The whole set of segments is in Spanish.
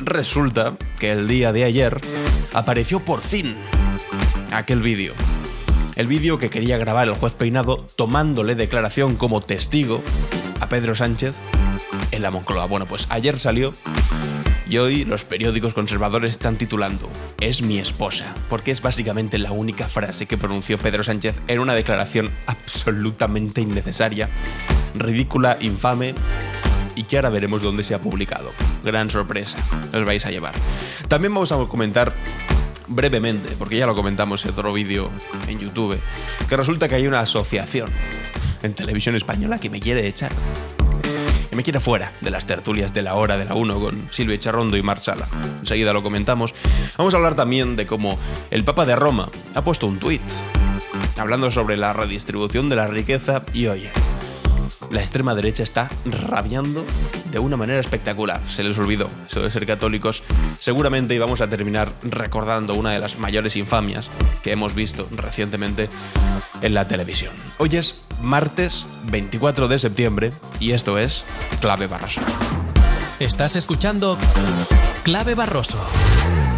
resulta que el día de ayer apareció por fin aquel vídeo. El vídeo que quería grabar el juez Peinado tomándole declaración como testigo a Pedro Sánchez en la Moncloa. Bueno, pues ayer salió y hoy los periódicos conservadores están titulando "Es mi esposa", porque es básicamente la única frase que pronunció Pedro Sánchez en una declaración absolutamente innecesaria, ridícula, infame, y que ahora veremos dónde se ha publicado. Gran sorpresa, os vais a llevar. También vamos a comentar brevemente, porque ya lo comentamos en otro vídeo en YouTube, que resulta que hay una asociación en Televisión Española que me quiere echar. Que me quiere fuera de las tertulias de la hora de la 1 con Silvia Charrondo y Marc Sala. Enseguida lo comentamos. Vamos a hablar también de cómo el Papa de Roma ha puesto un tuit hablando sobre la redistribución de la riqueza y oye, la extrema derecha está rabiando de una manera espectacular. Se les olvidó eso de ser católicos seguramente, y vamos a terminar recordando una de las mayores infamias que hemos visto recientemente en la televisión. Hoy es martes 24 de septiembre y esto es Clave Barroso. Estás escuchando Clave Barroso,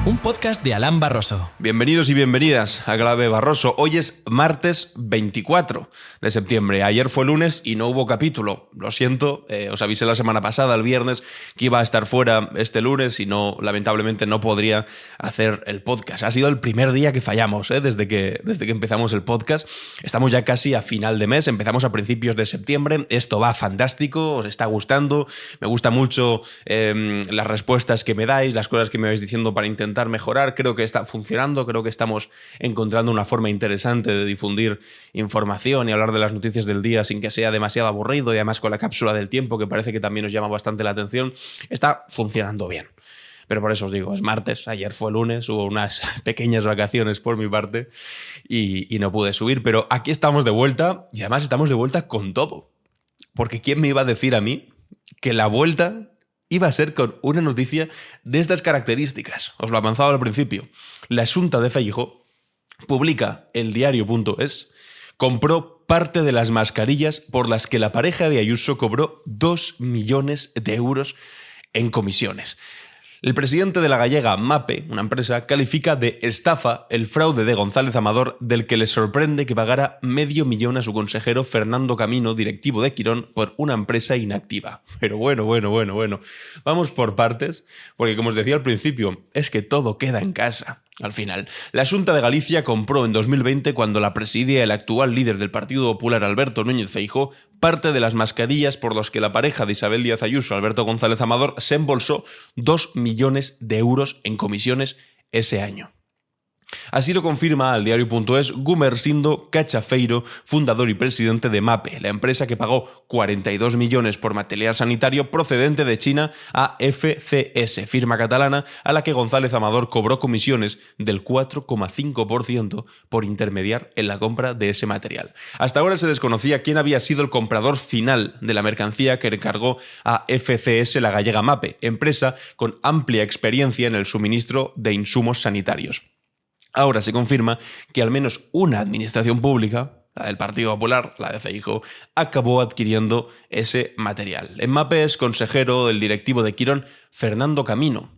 un podcast de Alan Barroso. Bienvenidos y bienvenidas a Clave Barroso. Hoy es martes 24 de septiembre. Ayer fue lunes y no hubo capítulo. Lo siento, os avisé la semana pasada, el viernes, que iba a estar fuera este lunes y no, lamentablemente no podría hacer el podcast. Ha sido el primer día que fallamos, desde que empezamos el podcast. Estamos ya casi a final de mes, empezamos a principios de septiembre. Esto va fantástico, os está gustando. Me gusta mucho las respuestas que me dais, las cosas que me vais diciendo para intentar mejorar. Creo que está funcionando, creo que estamos encontrando una forma interesante de difundir información y hablar de las noticias del día sin que sea demasiado aburrido, y además con la cápsula del tiempo, que parece que también os llama bastante la atención. Está funcionando bien. Pero por eso os digo, es martes, ayer fue lunes, hubo unas pequeñas vacaciones por mi parte y no pude subir, pero aquí estamos de vuelta, y además estamos de vuelta con todo. Porque ¿quién me iba a decir a mí que la vuelta iba a ser con una noticia de estas características? Os lo avanzaba al principio. La Xunta de Feijóo publica el diario.es, compró parte de las mascarillas por las que la pareja de Ayuso cobró 2 millones de euros en comisiones. El presidente de la gallega MAPE, una empresa, califica de estafa el fraude de González Amador, del que le sorprende que pagara $500,000 a su consejero Fernando Camino, directivo de Quirón, por una empresa inactiva. Pero bueno. Vamos por partes, porque como os decía al principio, es que todo queda en casa. Al final, la Xunta de Galicia compró en 2020, cuando la presidía el actual líder del Partido Popular, Alberto Núñez Feijóo, parte de las mascarillas por las que la pareja de Isabel Díaz Ayuso, Alberto González Amador, se embolsó 2 millones de euros en comisiones ese año. Así lo confirma al diario.es Gumersindo Cachafeiro, fundador y presidente de MAPE, la empresa que pagó 42 millones por material sanitario procedente de China a FCS, firma catalana a la que González Amador cobró comisiones del 4,5% por intermediar en la compra de ese material. Hasta ahora se desconocía quién había sido el comprador final de la mercancía que encargó a FCS la gallega MAPE, empresa con amplia experiencia en el suministro de insumos sanitarios. Ahora se confirma que al menos una administración pública, la del Partido Popular, la de Feijóo, acabó adquiriendo ese material. En MAPE es consejero del directivo de Quirón, Fernando Camino,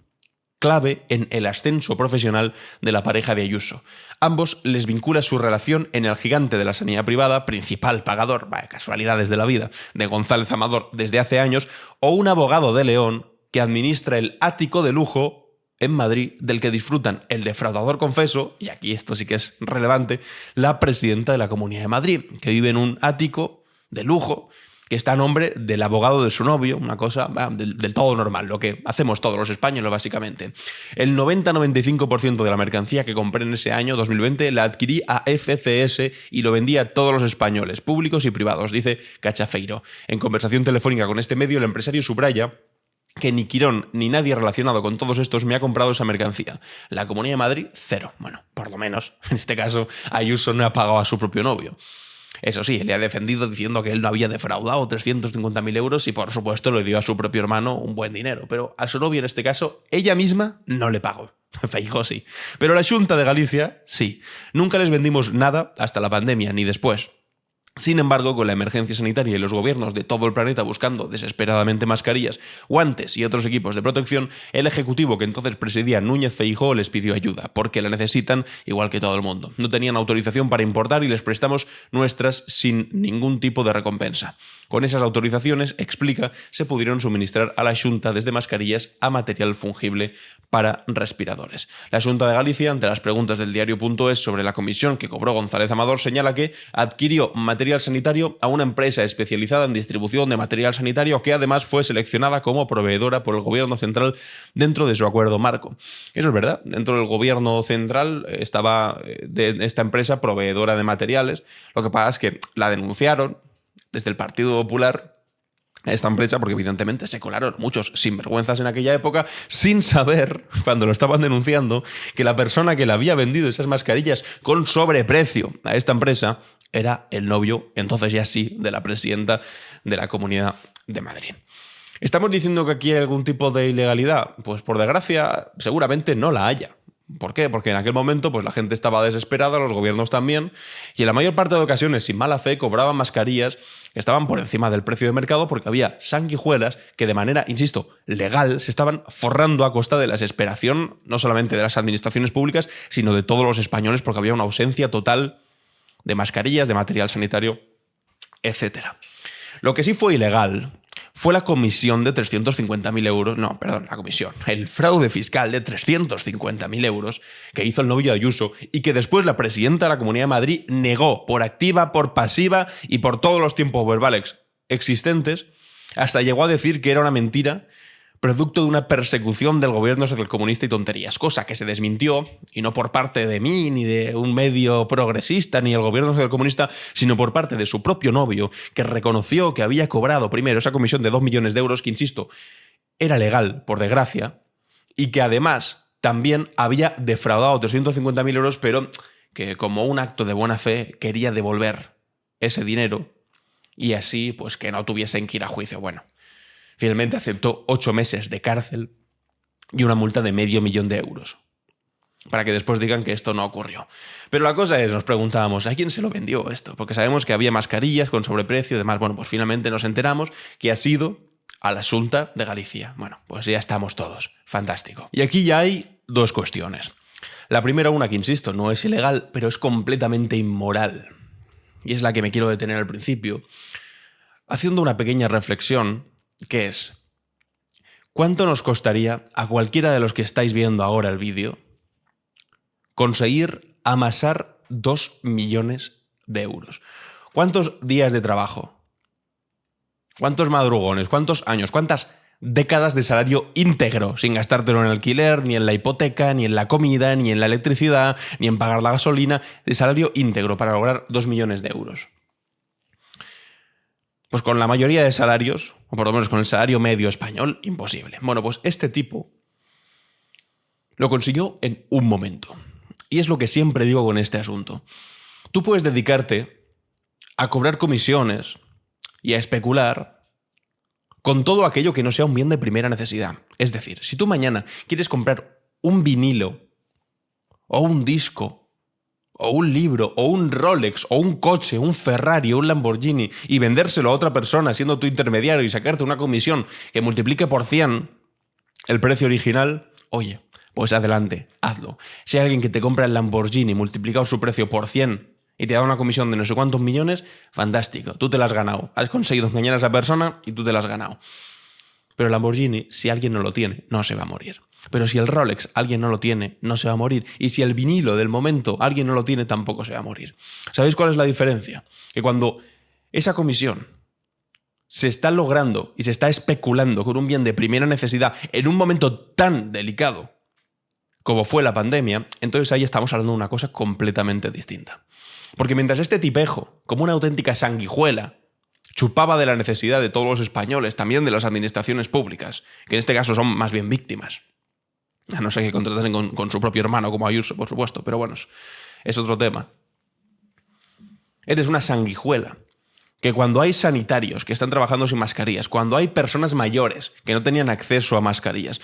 clave en el ascenso profesional de la pareja de Ayuso. Ambos les vincula su relación en el gigante de la sanidad privada, principal pagador, casualidades de la vida, de González Amador desde hace años, o un abogado de León que administra el ático de lujo en Madrid, del que disfrutan el defraudador confeso, y aquí esto sí que es relevante, la presidenta de la Comunidad de Madrid, que vive en un ático de lujo que está a nombre del abogado de su novio, una cosa del todo normal, lo que hacemos todos los españoles básicamente. El 90-95% de la mercancía que compré en ese año 2020 la adquirí a FCS y lo vendí a todos los españoles, públicos y privados, dice Cachafeiro. En conversación telefónica con este medio, el empresario subraya que ni Quirón ni nadie relacionado con todos estos me ha comprado esa mercancía. La Comunidad de Madrid, cero. Bueno, por lo menos, en este caso, Ayuso no ha pagado a su propio novio. Eso sí, le ha defendido diciendo que él no había defraudado 350.000 euros y, por supuesto, le dio a su propio hermano un buen dinero. Pero a su novia, en este caso, ella misma no le pagó. Feijóo sí. Pero la Xunta de Galicia, sí. Nunca les vendimos nada hasta la pandemia, ni después. Sin embargo, con la emergencia sanitaria y los gobiernos de todo el planeta buscando desesperadamente mascarillas, guantes y otros equipos de protección, el ejecutivo que entonces presidía Núñez Feijóo les pidió ayuda, porque la necesitan igual que todo el mundo. No tenían autorización para importar y les prestamos nuestras sin ningún tipo de recompensa. Con esas autorizaciones, explica, se pudieron suministrar a la Xunta desde mascarillas a material fungible para respiradores. La Xunta de Galicia, ante las preguntas del diario.es sobre la comisión que cobró González Amador, señala que adquirió material sanitario a una empresa especializada en distribución de material sanitario que además fue seleccionada como proveedora por el gobierno central dentro de su acuerdo marco. Eso es verdad, dentro del gobierno central estaba de esta empresa proveedora de materiales. Lo que pasa es que la denunciaron desde el Partido Popular a esta empresa porque evidentemente se colaron muchos sinvergüenzas en aquella época sin saber, cuando lo estaban denunciando, que la persona que le había vendido esas mascarillas con sobreprecio a esta empresa era el novio, entonces ya sí, de la presidenta de la Comunidad de Madrid. ¿Estamos diciendo que aquí hay algún tipo de ilegalidad? Pues por desgracia seguramente no la haya. ¿Por qué? Porque en aquel momento pues, la gente estaba desesperada, los gobiernos también, y en la mayor parte de ocasiones, sin mala fe, cobraban mascarillas que estaban por encima del precio de mercado porque había sanguijuelas que de manera, insisto, legal, se estaban forrando a costa de la desesperación, no solamente de las administraciones públicas, sino de todos los españoles, porque había una ausencia total de mascarillas, de material sanitario, etc. Lo que sí fue ilegal fue la comisión de 350.000 euros, no, perdón, la comisión, el fraude fiscal de 350.000 euros que hizo el novio de Ayuso y que después la presidenta de la Comunidad de Madrid negó por activa, por pasiva y por todos los tiempos verbales existentes, hasta llegó a decir que era una mentira producto de una persecución del gobierno socialcomunista y tonterías, cosa que se desmintió, y no por parte de mí, ni de un medio progresista, ni el gobierno socialcomunista, sino por parte de su propio novio, que reconoció que había cobrado primero esa comisión de 2 millones de euros, que, insisto, era legal, por desgracia, y que además también había defraudado 350.000 euros, pero que como un acto de buena fe quería devolver ese dinero y así pues que no tuviesen que ir a juicio. Bueno, finalmente aceptó 8 meses de cárcel y una multa de $500.000 euros. Para que después digan que esto no ocurrió. Pero la cosa es, nos preguntábamos, ¿a quién se lo vendió esto? Porque sabemos que había mascarillas con sobreprecio y demás. Bueno, pues finalmente nos enteramos que ha sido a la Xunta de Galicia. Bueno, pues ya estamos todos. Fantástico. Y aquí ya hay dos cuestiones. La primera, una que, insisto, no es ilegal, pero es completamente inmoral. Y es la que me quiero detener al principio, haciendo una pequeña reflexión, que es, ¿cuánto nos costaría a cualquiera de los que estáis viendo ahora el vídeo conseguir amasar 2 millones de euros? ¿Cuántos días de trabajo? ¿Cuántos madrugones? ¿Cuántos años? ¿Cuántas décadas de salario íntegro sin gastártelo en alquiler, ni en la hipoteca, ni en la comida, ni en la electricidad, ni en pagar la gasolina? De salario íntegro para lograr 2 millones de euros. Pues con la mayoría de salarios, o por lo menos con el salario medio español, imposible. Bueno, pues este tipo lo consiguió en un momento. Y es lo que siempre digo con este asunto. Tú puedes dedicarte a cobrar comisiones y a especular con todo aquello que no sea un bien de primera necesidad. Es decir, si tú mañana quieres comprar un vinilo o un disco o un libro, o un Rolex, o un coche, un Ferrari, o un Lamborghini, y vendérselo a otra persona siendo tu intermediario y sacarte una comisión que multiplique por 100 el precio original, oye, pues adelante, hazlo. Si hay alguien que te compra el Lamborghini multiplicado su precio por 100 y te da una comisión de no sé cuántos millones, fantástico, tú te la has ganado. Has conseguido engañar a esa persona y tú te la has ganado. Pero el Lamborghini, si alguien no lo tiene, no se va a morir. Pero si el Rolex alguien no lo tiene, no se va a morir. Y si el vinilo del momento alguien no lo tiene, tampoco se va a morir. ¿Sabéis cuál es la diferencia? Que cuando esa comisión se está logrando y se está especulando con un bien de primera necesidad en un momento tan delicado como fue la pandemia, entonces ahí estamos hablando de una cosa completamente distinta. Porque mientras este tipejo, como una auténtica sanguijuela, chupaba de la necesidad de todos los españoles, también de las administraciones públicas, que en este caso son más bien víctimas, a no ser que contratasen con su propio hermano como Ayuso, por supuesto, pero bueno, es otro tema. Eres una sanguijuela que cuando hay sanitarios que están trabajando sin mascarillas, cuando hay personas mayores que no tenían acceso a mascarillas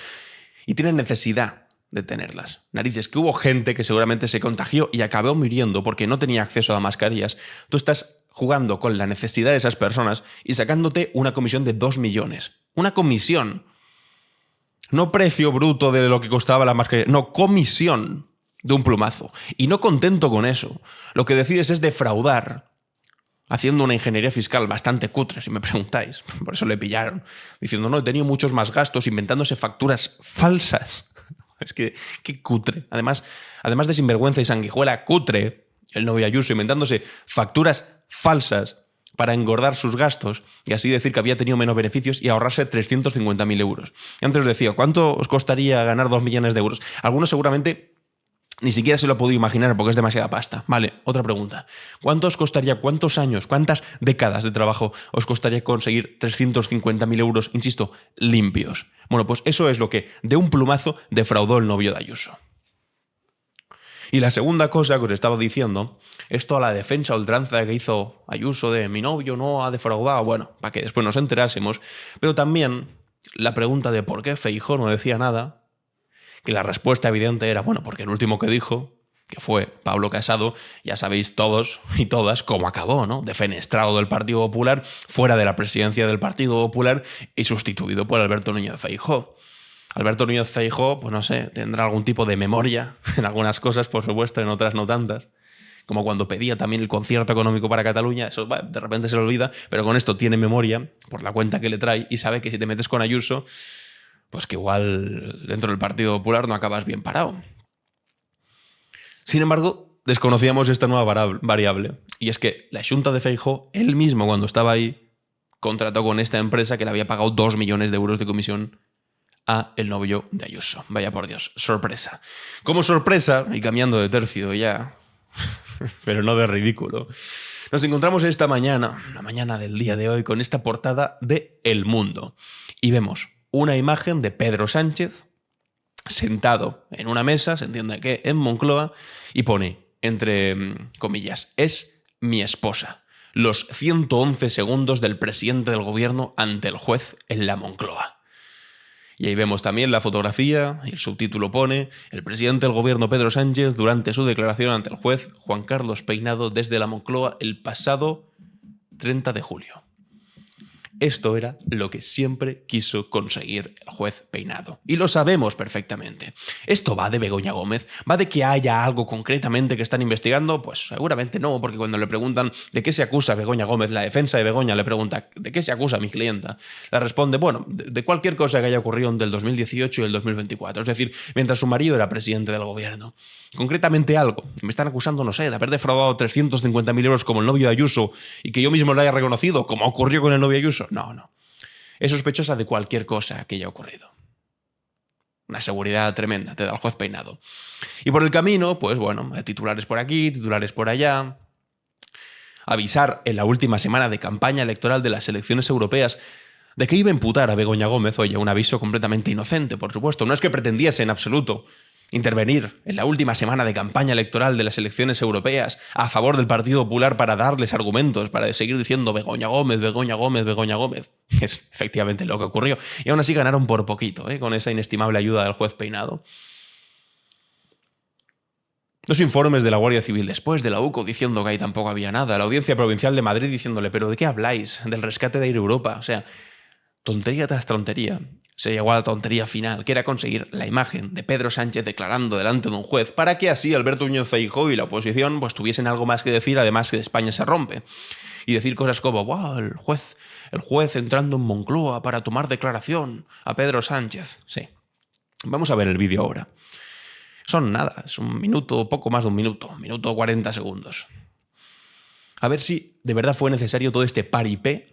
y tienen necesidad de tenerlas, narices, que hubo gente que seguramente se contagió y acabó muriendo porque no tenía acceso a mascarillas, tú estás jugando con la necesidad de esas personas y sacándote una comisión de 2 millones. Una comisión. No precio bruto de lo que costaba la mascarilla, no, comisión de un plumazo. Y no contento con eso, lo que decides es defraudar, haciendo una ingeniería fiscal bastante cutre, si me preguntáis. Por eso le pillaron, diciendo, no, he tenido muchos más gastos, inventándose facturas falsas. Es que, qué cutre. Además de sinvergüenza y sanguijuela, cutre, el novio Ayuso, inventándose facturas falsas para engordar sus gastos y así decir que había tenido menos beneficios y ahorrarse 350.000 euros. Antes os decía, ¿cuánto os costaría ganar 2 millones de euros? Algunos seguramente ni siquiera se lo puedo imaginar porque es demasiada pasta. Vale, otra pregunta. ¿Cuánto os costaría, cuántos años, cuántas décadas de trabajo os costaría conseguir 350.000 euros, insisto, limpios? Bueno, pues eso es lo que de un plumazo defraudó el novio de Ayuso. Y la segunda cosa que os estaba diciendo, esto a la defensa ultranza que hizo Ayuso de mi novio no ha defraudado, bueno, para que después nos enterásemos, pero también la pregunta de por qué Feijóo no decía nada, que la respuesta evidente era, bueno, porque el último que dijo, que fue Pablo Casado, ya sabéis todos y todas cómo acabó, ¿no? Defenestrado del Partido Popular, fuera de la presidencia del Partido Popular y sustituido por Alberto Núñez Feijóo. Alberto Núñez Feijóo, pues no sé, tendrá algún tipo de memoria en algunas cosas, por supuesto, en otras no tantas. Como cuando pedía también el concierto económico para Cataluña, eso de repente se le olvida, pero con esto tiene memoria por la cuenta que le trae y sabe que si te metes con Ayuso, pues que igual dentro del Partido Popular no acabas bien parado. Sin embargo, desconocíamos esta nueva variable, y es que la Xunta de Feijóo, él mismo cuando estaba ahí, contrató con esta empresa que le había pagado 2 millones de euros de comisión a el novio de Ayuso. Vaya por Dios, sorpresa. Como sorpresa, y cambiando de tercio ya, pero no de ridículo, nos encontramos esta mañana, la mañana del día de hoy, con esta portada de El Mundo. Y vemos una imagen de Pedro Sánchez sentado en una mesa, se entiende que en Moncloa, y pone, entre comillas, es mi esposa. Los 111 segundos del presidente del gobierno ante el juez en la Moncloa. Y ahí vemos también la fotografía y el subtítulo pone el presidente del gobierno Pedro Sánchez durante su declaración ante el juez Juan Carlos Peinado desde la Moncloa el pasado 30 de julio. Esto era lo que siempre quiso conseguir el juez Peinado. Y lo sabemos perfectamente. ¿Esto va de Begoña Gómez? ¿Va de que haya algo concretamente que están investigando? Pues seguramente no, porque cuando le preguntan de qué se acusa Begoña Gómez, la defensa de Begoña le pregunta ¿de qué se acusa mi clienta? Le responde, bueno, de cualquier cosa que haya ocurrido entre el 2018 y el 2024. Es decir, mientras su marido era presidente del gobierno. Concretamente algo. Me están acusando, no sé, de haber defraudado 350.000 euros como el novio de Ayuso y que yo mismo lo haya reconocido, como ocurrió con el novio de Ayuso. No. Es sospechosa de cualquier cosa que haya ocurrido. Una seguridad tremenda, te da el juez Peinado. Y por el camino, pues bueno, titulares por aquí, titulares por allá. Avisar en la última semana de campaña electoral de las elecciones europeas de que iba a imputar a Begoña Gómez. Oye, un aviso completamente inocente, por supuesto. No es que pretendiese en absoluto intervenir en la última semana de campaña electoral de las elecciones europeas a favor del Partido Popular para darles argumentos, para seguir diciendo Begoña Gómez, Begoña Gómez, Begoña Gómez. Es efectivamente lo que ocurrió. Y aún así ganaron por poquito, con esa inestimable ayuda del juez Peinado. Los informes de la Guardia Civil después, de la UCO diciendo que ahí tampoco había nada, la Audiencia Provincial de Madrid diciéndole, ¿pero de qué habláis? Del rescate de Air Europa. O sea, tontería tras tontería. Se llegó a la tontería final, que era conseguir la imagen de Pedro Sánchez declarando delante de un juez para que así Alberto Núñez Feijóo y la oposición pues tuviesen algo más que decir, además que España se rompe. Y decir cosas como, wow, el juez entrando en Moncloa para tomar declaración a Pedro Sánchez. Sí. Vamos a ver el vídeo ahora. Son nada, es un minuto, poco más de un minuto 40 segundos. A ver si de verdad fue necesario todo este paripé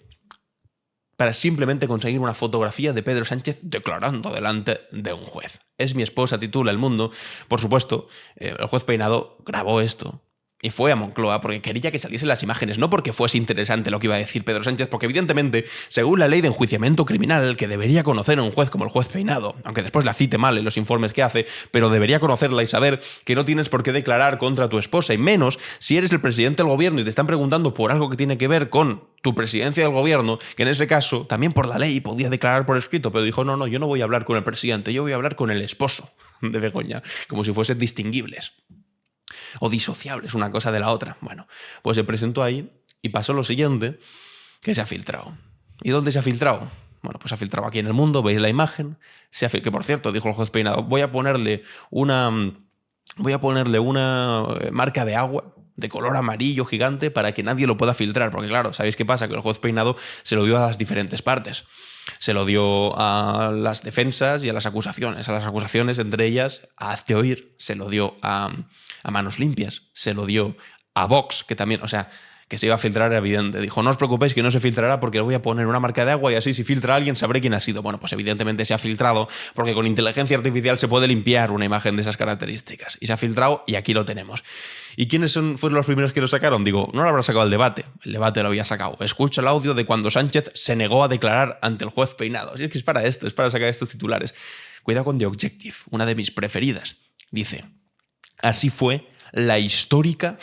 para simplemente conseguir una fotografía de Pedro Sánchez declarando delante de un juez. Es mi esposa, titula El Mundo. Por supuesto, el juez Peinado grabó esto y fue a Moncloa porque quería que saliesen las imágenes, no porque fuese interesante lo que iba a decir Pedro Sánchez, porque evidentemente, según la ley de enjuiciamiento criminal, que debería conocer un juez como el juez Peinado, aunque después la cite mal en los informes que hace, pero debería conocerla y saber que no tienes por qué declarar contra tu esposa, y menos si eres el presidente del gobierno y te están preguntando por algo que tiene que ver con tu presidencia del gobierno, que en ese caso, también por la ley, podía declarar por escrito, pero dijo, no, yo no voy a hablar con el presidente, yo voy a hablar con el esposo de Begoña, como si fuesen distinguibles o disociables una cosa de la otra. Bueno, pues se presentó ahí Y pasó lo siguiente, que se ha filtrado. ¿Y dónde se ha filtrado? Bueno, pues se ha filtrado aquí en el mundo, veis la imagen. Que por cierto, dijo el juez Peinado, voy a ponerle una marca de agua de color amarillo gigante para que nadie lo pueda filtrar. Porque claro, ¿sabéis qué pasa? Que el juez Peinado se lo dio a las diferentes partes. Se lo dio a las defensas y a las acusaciones. A las acusaciones, entre ellas, a Hazte Oír, se lo dio a Manos Limpias, se lo dio a Vox, que también, o sea, que se iba a filtrar era evidente. Dijo, no os preocupéis que no se filtrará porque le voy a poner una marca de agua y así si filtra a alguien sabré quién ha sido. Bueno, pues evidentemente se ha filtrado porque con inteligencia artificial se puede limpiar una imagen de esas características. Y se ha filtrado y aquí lo tenemos. ¿Y quiénes fueron los primeros que lo sacaron? Digo, no lo habrá sacado el debate lo había sacado. Escucha el audio de cuando Sánchez se negó a declarar ante el juez Peinado. Si es que es para esto, es para sacar estos titulares. Cuidado con The Objective, una de mis preferidas. Dice, así fue la histórica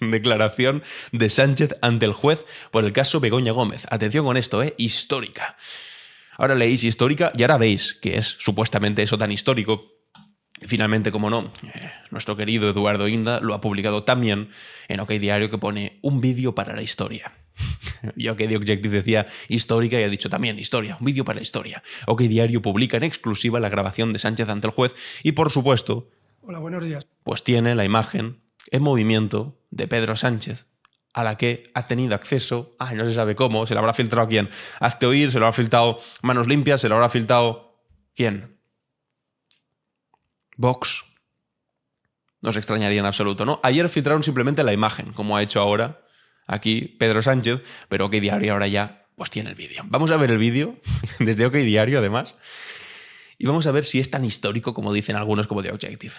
declaración de Sánchez ante el juez por el caso Begoña Gómez. Atención con esto, histórica. Ahora leéis histórica y ahora veis que es supuestamente eso tan histórico. Finalmente, como no, nuestro querido Eduardo Inda lo ha publicado también en OK Diario, que pone un vídeo para la historia. Y OK The Objective decía histórica y ha dicho también historia, un vídeo para la historia. OK Diario publica en exclusiva la grabación de Sánchez ante el juez y, por supuesto, hola, buenos días, pues tiene la imagen en movimiento de Pedro Sánchez, a la que ha tenido acceso, no se sabe cómo, se la habrá filtrado a quién. Hazte Oír, se lo habrá filtrado Manos Limpias, se lo habrá filtrado ¿quién? Vox. No se extrañaría en absoluto, ¿no? Ayer filtraron simplemente la imagen, como ha hecho ahora aquí Pedro Sánchez, pero OK Diario ahora ya pues tiene el vídeo. Vamos a ver el vídeo, desde OK Diario además, y vamos a ver si es tan histórico como dicen algunos como The Objective.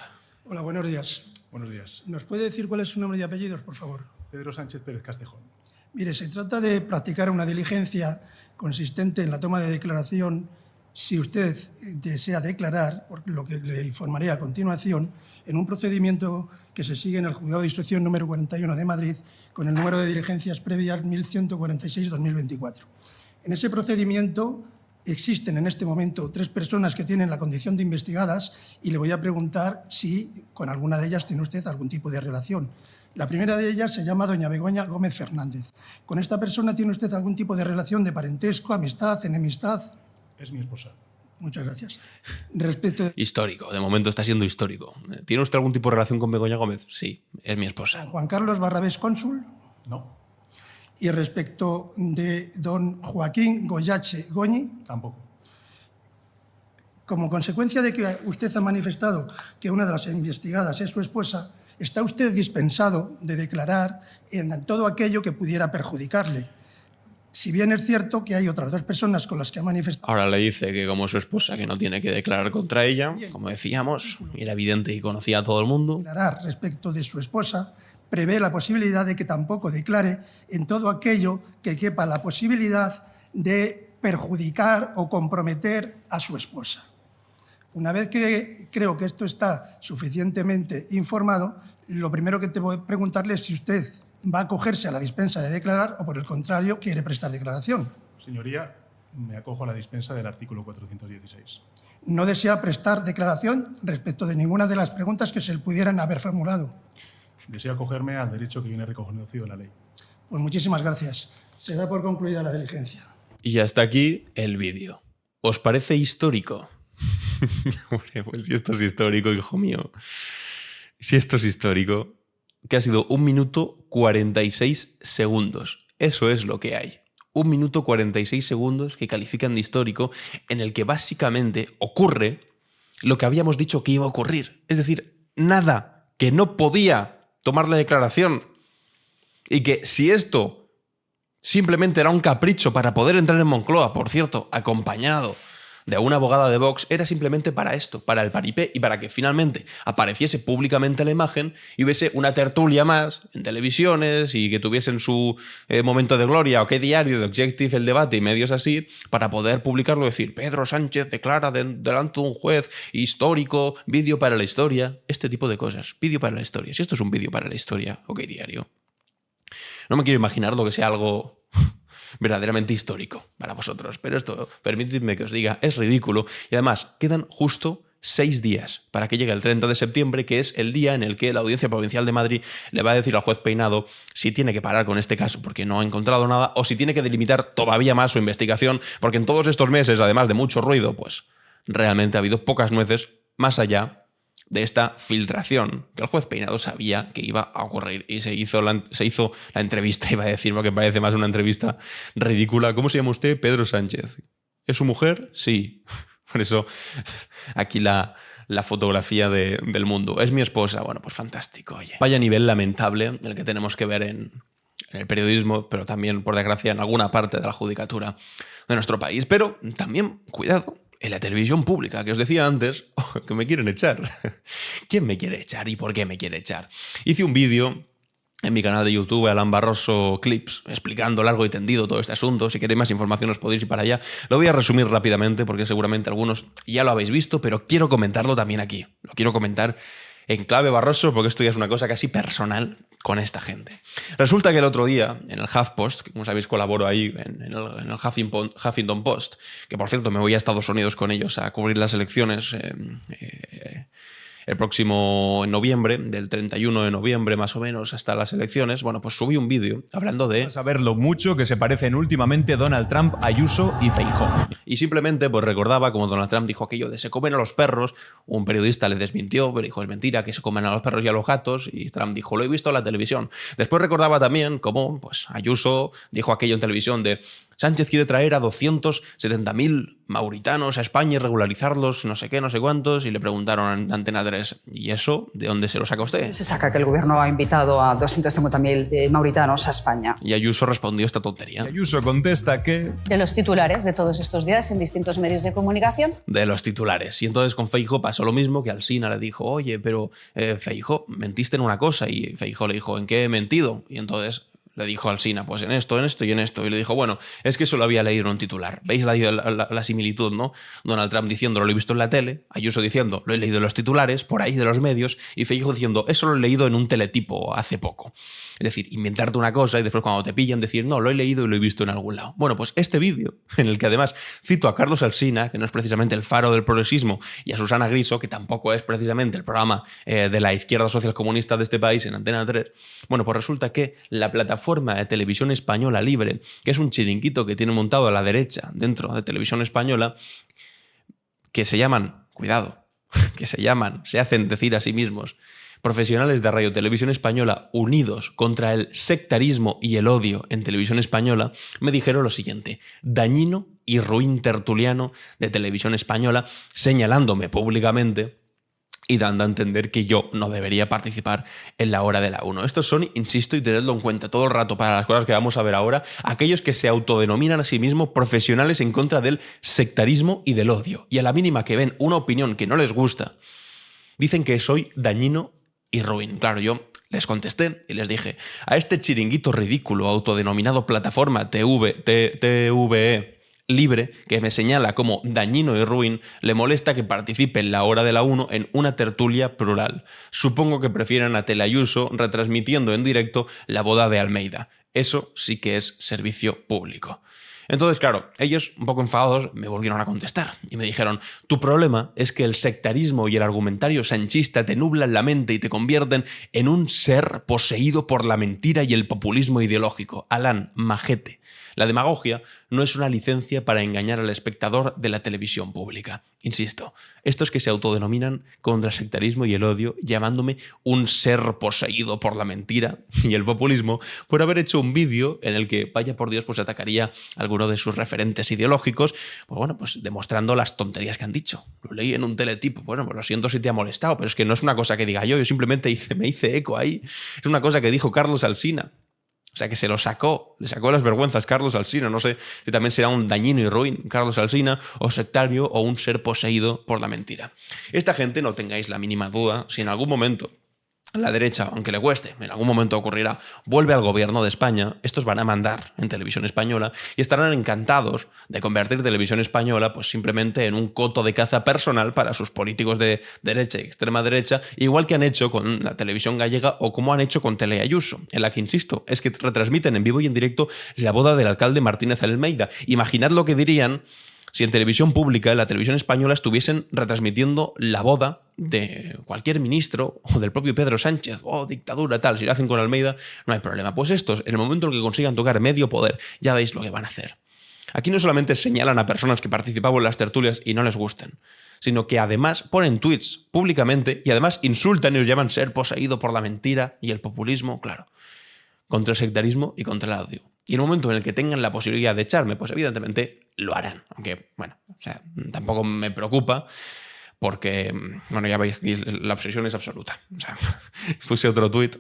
Hola, buenos días. Buenos días. ¿Nos puede decir cuál es su nombre y apellidos, por favor? Pedro Sánchez Pérez Castejón. Mire, se trata de practicar una diligencia consistente en la toma de declaración si usted desea declarar, por lo que le informaré a continuación, en un procedimiento que se sigue en el Juzgado de Instrucción número 41 de Madrid con el número de diligencias previas 1146-2024. En ese procedimiento existen en este momento 3 personas que tienen la condición de investigadas y le voy a preguntar si con alguna de ellas tiene usted algún tipo de relación. La primera de ellas se llama doña Begoña Gómez Fernández. ¿Con esta persona tiene usted algún tipo de relación de parentesco, amistad, enemistad? Es mi esposa. Muchas gracias. Respecto Histórico, de momento está siendo histórico. ¿Tiene usted algún tipo de relación con Begoña Gómez? Sí, es mi esposa. Juan Carlos Barrabés, cónsul. No. Y respecto de don Joaquín Goyache Goñi, Tampoco. como consecuencia de que usted ha manifestado que una de las investigadas es su esposa, está usted dispensado de declarar en todo aquello que pudiera perjudicarle. Si bien es cierto que hay otras 2 personas con las que ha manifestado... Ahora le dice que como su esposa que no tiene que declarar contra ella, como decíamos, era evidente y conocía a todo el mundo. Declarar respecto de su esposa, prevé la posibilidad de que tampoco declare en todo aquello que quepa la posibilidad de perjudicar o comprometer a su esposa. Una vez que creo que esto está suficientemente informado, lo primero que te voy a preguntarle es si usted va a acogerse a la dispensa de declarar o, por el contrario, quiere prestar declaración. Señoría, me acojo a la dispensa del artículo 416. No desea prestar declaración respecto de ninguna de las preguntas que se le pudieran haber formulado. Deseo acogerme al derecho que viene reconocido en la ley. Pues muchísimas gracias. Se da por concluida la diligencia. Y hasta aquí el vídeo. ¿Os parece histórico? Hombre, pues si esto es histórico, hijo mío. Si esto es histórico, que ha sido 1 minuto 46 segundos. Eso es lo que hay. 1 minuto 46 segundos que califican de histórico, en el que básicamente ocurre lo que habíamos dicho que iba a ocurrir. Es decir, nada, que no podía tomar la declaración. Y que si esto simplemente era un capricho para poder entrar en Moncloa, por cierto, acompañado de una abogada de Vox, era simplemente para esto, para el paripé y para que finalmente apareciese públicamente la imagen y hubiese una tertulia más en televisiones y que tuviesen su momento de gloria, OK Diario, The Objective, El Debate y medios así, para poder publicarlo y decir Pedro Sánchez declara delante de un juez histórico, vídeo para la historia, este tipo de cosas, vídeo para la historia. Si esto es un vídeo para la historia, OK Diario, no me quiero imaginar lo que sea algo verdaderamente histórico para vosotros. Pero esto, permitidme que os diga, es ridículo. Y además, quedan justo 6 días para que llegue el 30 de septiembre, que es el día en el que la Audiencia Provincial de Madrid le va a decir al juez Peinado si tiene que parar con este caso porque no ha encontrado nada o si tiene que delimitar todavía más su investigación, porque en todos estos meses, además de mucho ruido, pues realmente ha habido pocas nueces más allá de esta filtración que el juez Peinado sabía que iba a ocurrir y se hizo la entrevista, iba a decir, porque parece más una entrevista ridícula. ¿Cómo se llama usted? Pedro Sánchez. ¿Es su mujer? Sí. Por eso aquí la fotografía del mundo. ¿Es mi esposa? Bueno, pues fantástico. Oye, vaya nivel lamentable el que tenemos que ver en el periodismo, pero también, por desgracia, en alguna parte de la judicatura de nuestro país. Pero también, cuidado, en la televisión pública, que os decía antes, que me quieren echar. ¿Quién me quiere echar y por qué me quiere echar? Hice un vídeo en mi canal de YouTube, Alan Barroso Clips, explicando largo y tendido todo este asunto. Si queréis más información os podéis ir para allá. Lo voy a resumir rápidamente porque seguramente algunos ya lo habéis visto, pero quiero comentarlo también aquí. Lo quiero comentar en clave Barroso porque esto ya es una cosa casi personal con esta gente. Resulta que el otro día, en el HuffPost, que como sabéis colaboro ahí en el Huffington Post, que por cierto me voy a Estados Unidos con ellos a cubrir las elecciones el próximo noviembre, del 31 de noviembre más o menos hasta las elecciones, bueno, pues subí un vídeo hablando de saber lo mucho que se parecen últimamente Donald Trump, Ayuso y Feijóo. Y simplemente pues recordaba como Donald Trump dijo aquello de se comen a los perros, un periodista le desmintió, pero dijo es mentira que se comen a los perros y a los gatos, y Trump dijo lo he visto en la televisión. Después recordaba también cómo pues Ayuso dijo aquello en televisión de Sánchez quiere traer a 270.000 mauritanos a España y regularizarlos, no sé qué, no sé cuántos, y le preguntaron en Antena 3, ¿y eso de dónde se lo saca usted? Se saca que el gobierno ha invitado a 250.000 mauritanos a España. Y Ayuso respondió esta tontería. Ayuso contesta que... De los titulares de todos estos días en distintos medios de comunicación. De los titulares. Y entonces con Feijóo pasó lo mismo, que Alsina le dijo, oye, pero Feijóo, mentiste en una cosa, y Feijóo le dijo, ¿en qué he mentido? Y entonces le dijo Alsina, pues en esto y en esto. Y le dijo, bueno, es que eso lo había leído en un titular. ¿Veis la similitud, no? Donald Trump diciendo, lo he visto en la tele, Ayuso diciendo, lo he leído en los titulares, por ahí de los medios, y Feijóo diciendo, eso lo he leído en un teletipo hace poco. Es decir, inventarte una cosa y después cuando te pillan decir, no, lo he leído y lo he visto en algún lado. Bueno, pues este vídeo, en el que además cito a Carlos Alsina, que no es precisamente el faro del progresismo, y a Susana Griso, que tampoco es precisamente el programa de la izquierda social comunista de este país en Antena 3, bueno, pues resulta que la plataforma de televisión española libre, que es un chiringuito que tiene montado a la derecha dentro de Televisión Española, que se llaman, cuidado, se hacen decir a sí mismos, profesionales de Radio Televisión Española unidos contra el sectarismo y el odio en Televisión Española, me dijeron lo siguiente, dañino y ruin tertuliano de Televisión Española, señalándome públicamente y dando a entender que yo no debería participar en la hora de la 1. Estos son, insisto, y tenedlo en cuenta todo el rato para las cosas que vamos a ver ahora, aquellos que se autodenominan a sí mismos profesionales en contra del sectarismo y del odio. Y a la mínima que ven una opinión que no les gusta, dicen que soy dañino y ruin. Claro, yo les contesté y les dije, a este chiringuito ridículo autodenominado plataforma TVE libre, que me señala como dañino y ruin, le molesta que participe en la hora de la 1 en una tertulia plural. Supongo que prefieran a Teleayuso retransmitiendo en directo la boda de Almeida. Eso sí que es servicio público. Entonces, claro, ellos, un poco enfadados, me volvieron a contestar y me dijeron, tu problema es que el sectarismo y el argumentario sanchista te nublan la mente y te convierten en un ser poseído por la mentira y el populismo ideológico. Alan, majete. La demagogia no es una licencia para engañar al espectador de la televisión pública. Insisto, estos que se autodenominan contra el sectarismo y el odio, llamándome un ser poseído por la mentira y el populismo, por haber hecho un vídeo en el que, vaya por Dios, pues atacaría a alguno de sus referentes ideológicos, pues bueno, pues demostrando las tonterías que han dicho. Lo leí en un teletipo, bueno, pues lo siento si te ha molestado, pero es que no es una cosa que diga yo simplemente me hice eco ahí. Es una cosa que dijo Carlos Alsina. O sea, que se lo sacó, le sacó las vergüenzas Carlos Alsina. No sé si también será un dañino y ruin Carlos Alsina, o sectario, o un ser poseído por la mentira. Esta gente, no tengáis la mínima duda, si en algún momento la derecha, aunque le cueste, en algún momento ocurrirá, vuelve al gobierno de España, estos van a mandar en Televisión Española y estarán encantados de convertir Televisión Española pues simplemente en un coto de caza personal para sus políticos de derecha y extrema derecha, igual que han hecho con la televisión gallega o como han hecho con Teleayuso, en la que, insisto, es que retransmiten en vivo y en directo la boda del alcalde Martínez Almeida. Imaginad lo que dirían si en televisión pública, en la televisión española, estuviesen retransmitiendo la boda de cualquier ministro o del propio Pedro Sánchez, o dictadura, tal. Si lo hacen con Almeida, no hay problema. Pues estos, en el momento en el que consigan tocar medio poder, ya veis lo que van a hacer. Aquí no solamente señalan a personas que participaban en las tertulias y no les gusten, sino que además ponen tweets públicamente y además insultan y los llaman ser poseído por la mentira y el populismo, claro, contra el sectarismo y contra el odio. Y en el momento en el que tengan la posibilidad de echarme, pues evidentemente lo harán. Aunque, bueno, o sea, tampoco me preocupa porque, bueno, ya veis que la obsesión es absoluta. O sea, puse otro tuit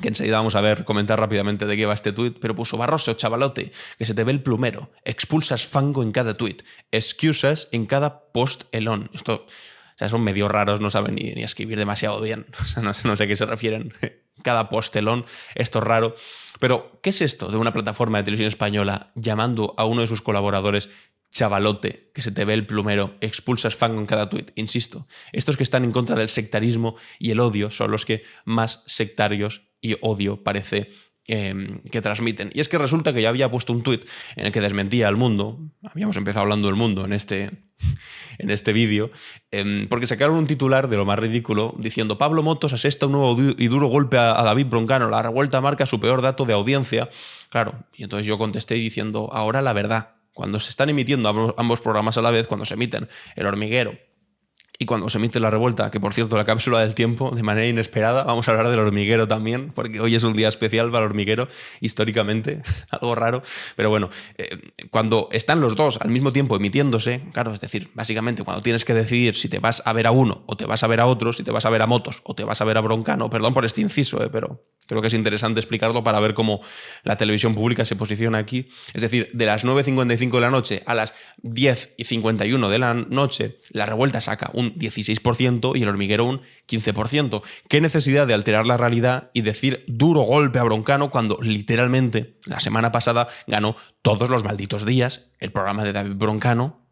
que enseguida vamos a ver, comentar rápidamente de qué va este tuit, pero puso: Barroso, chavalote, que se te ve el plumero, expulsas fango en cada tuit, excusas en cada post elón. Esto, o sea, son medio raros, no saben ni escribir demasiado bien. O sea, no sé a qué se refieren. Cada postelón, esto es raro. Pero, ¿qué es esto de una plataforma de televisión española llamando a uno de sus colaboradores chavalote, que se te ve el plumero, expulsas fango en cada tuit? Insisto, estos que están en contra del sectarismo y el odio son los que más sectarios y odio parece que transmiten. Y es que resulta que ya había puesto un tuit en el que desmentía al Mundo. Habíamos empezado hablando del Mundo en este vídeo, porque sacaron un titular de lo más ridículo diciendo: Pablo Motos asesta un nuevo y duro golpe a David Broncano, la revuelta marca su peor dato de audiencia. Claro, y entonces yo contesté diciendo: ahora la verdad, cuando se están emitiendo ambos programas a la vez, cuando se emiten El Hormiguero y cuando se emite La Revuelta, que por cierto, la cápsula del tiempo, de manera inesperada, vamos a hablar del Hormiguero también, porque hoy es un día especial para El Hormiguero, históricamente, algo raro, pero bueno, cuando están los dos al mismo tiempo emitiéndose, claro, es decir, básicamente cuando tienes que decidir si te vas a ver a uno o te vas a ver a otro, si te vas a ver a Motos o te vas a ver a Broncano, perdón por este inciso, pero creo que es interesante explicarlo para ver cómo la televisión pública se posiciona aquí. Es decir, de las 9:55 de la noche a las 10:51 de la noche, La Revuelta saca un 16% y El Hormiguero un 15%. ¿Qué necesidad de alterar la realidad y decir duro golpe a Broncano cuando literalmente la semana pasada ganó todos los malditos días el programa de David Broncano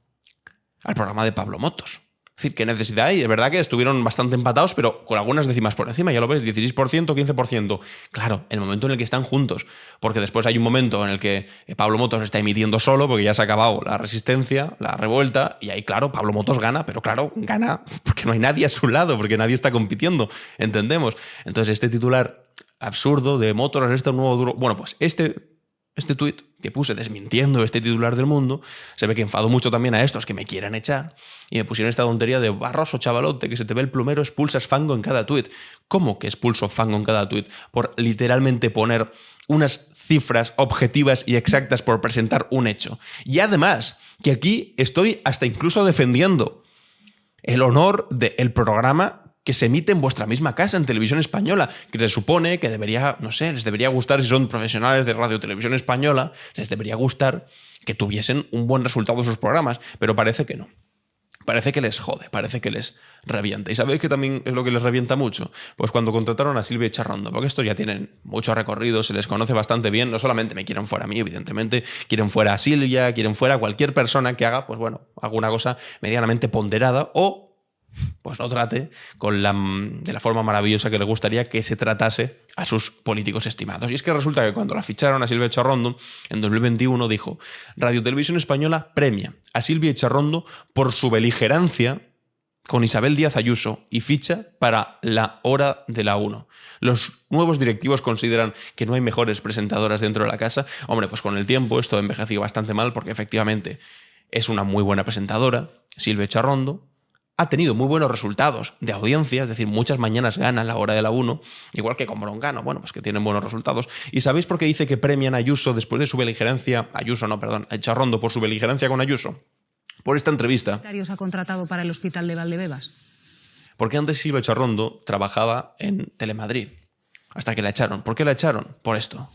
al programa de Pablo Motos? Es decir, ¿qué necesidad hay? Es verdad que estuvieron bastante empatados, pero con algunas décimas por encima, ya lo ves, 16%, 15%. Claro, el momento en el que están juntos, porque después hay un momento en el que Pablo Motos está emitiendo solo, porque ya se ha acabado la resistencia, la revuelta, y ahí, claro, Pablo Motos gana, pero claro, gana porque no hay nadie a su lado, porque nadie está compitiendo, entendemos. Entonces, este titular absurdo de Motos es un nuevo duro... Bueno, pues este tuit que puse desmintiendo este titular del Mundo, se ve que enfadó mucho también a estos que me quieren echar y me pusieron esta tontería de Barroso, chavalote, que se te ve el plumero, expulsas fango en cada tuit. ¿Cómo que expulso fango en cada tuit? Por literalmente poner unas cifras objetivas y exactas por presentar un hecho. Y además, que aquí estoy hasta incluso defendiendo el honor del programa que se emite en vuestra misma casa, en Televisión Española, que se supone que debería, no sé, les debería gustar, si son profesionales de Radio Televisión Española, les debería gustar que tuviesen un buen resultado en sus programas, pero parece que no. Parece que les jode, parece que les revienta. ¿Y sabéis que también es lo que les revienta mucho? Pues cuando contrataron a Silvia Echarrondo, porque estos ya tienen mucho recorrido, se les conoce bastante bien, no solamente me quieren fuera a mí, evidentemente, quieren fuera a Silvia, quieren fuera a cualquier persona que haga, pues bueno, alguna cosa medianamente ponderada o pues lo trate de la forma maravillosa que le gustaría que se tratase a sus políticos estimados. Y es que resulta que cuando la ficharon a Silvia Echarrondo, en 2021 dijo: Radio Televisión Española premia a Silvia Echarrondo por su beligerancia con Isabel Díaz Ayuso y ficha para la hora de la 1. Los nuevos directivos consideran que no hay mejores presentadoras dentro de la casa. Hombre, pues con el tiempo esto ha envejecido bastante mal porque efectivamente es una muy buena presentadora, Silvia Echarrondo. Ha tenido muy buenos resultados de audiencia, es decir, muchas mañanas gana la hora de la 1, igual que con Broncano, bueno, pues que tienen buenos resultados. ¿Y sabéis por qué dice que premian a Ayuso después de su beligerancia, a Echarrondo por su beligerancia con Ayuso? Por esta entrevista. ¿Qué ha contratado para el hospital de Valdebebas? Porque antes Silvia Echarrondo trabajaba en Telemadrid, hasta que la echaron. ¿Por qué la echaron? Por esto.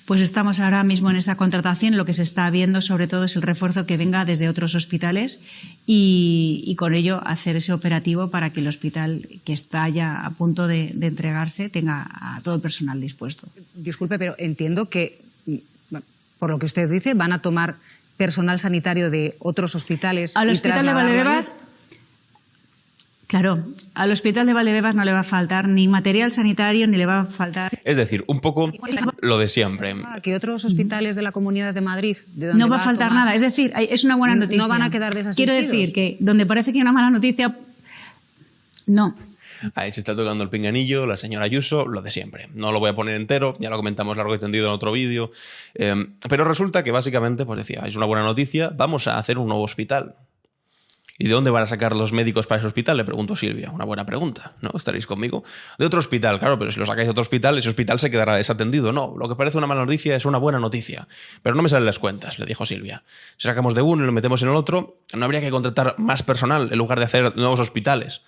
Pues estamos ahora mismo en esa contratación. Lo que se está viendo sobre todo es el refuerzo que venga desde otros hospitales y con ello hacer ese operativo para que el hospital que está ya a punto de entregarse tenga a todo el personal dispuesto. Disculpe, pero entiendo que, por lo que usted dice, van a tomar personal sanitario de otros hospitales. Al hospital de Valdebebas Claro, al hospital de Valdebebas no le va a faltar ni material sanitario ni le va a faltar... Es decir, un poco lo de siempre. Que otros hospitales de la Comunidad de Madrid... de donde No va a faltar nada. Es decir, es una buena noticia. No van a quedar desasistidos. Quiero decir que donde parece que hay una mala noticia, no. Ahí se está tocando el pinganillo, la señora Ayuso, lo de siempre. No lo voy a poner entero, ya lo comentamos largo y tendido en otro vídeo. Pero resulta que básicamente, pues decía, es una buena noticia, vamos a hacer un nuevo hospital. ¿Y de dónde van a sacar los médicos para ese hospital? Le preguntó Silvia. Una buena pregunta, ¿no? ¿Estaréis conmigo? De otro hospital, claro, pero si lo sacáis de otro hospital, ese hospital se quedará desatendido. No, lo que parece una mala noticia es una buena noticia. Pero no me salen las cuentas, le dijo Silvia. Si sacamos de uno y lo metemos en el otro, no habría que contratar más personal en lugar de hacer nuevos hospitales.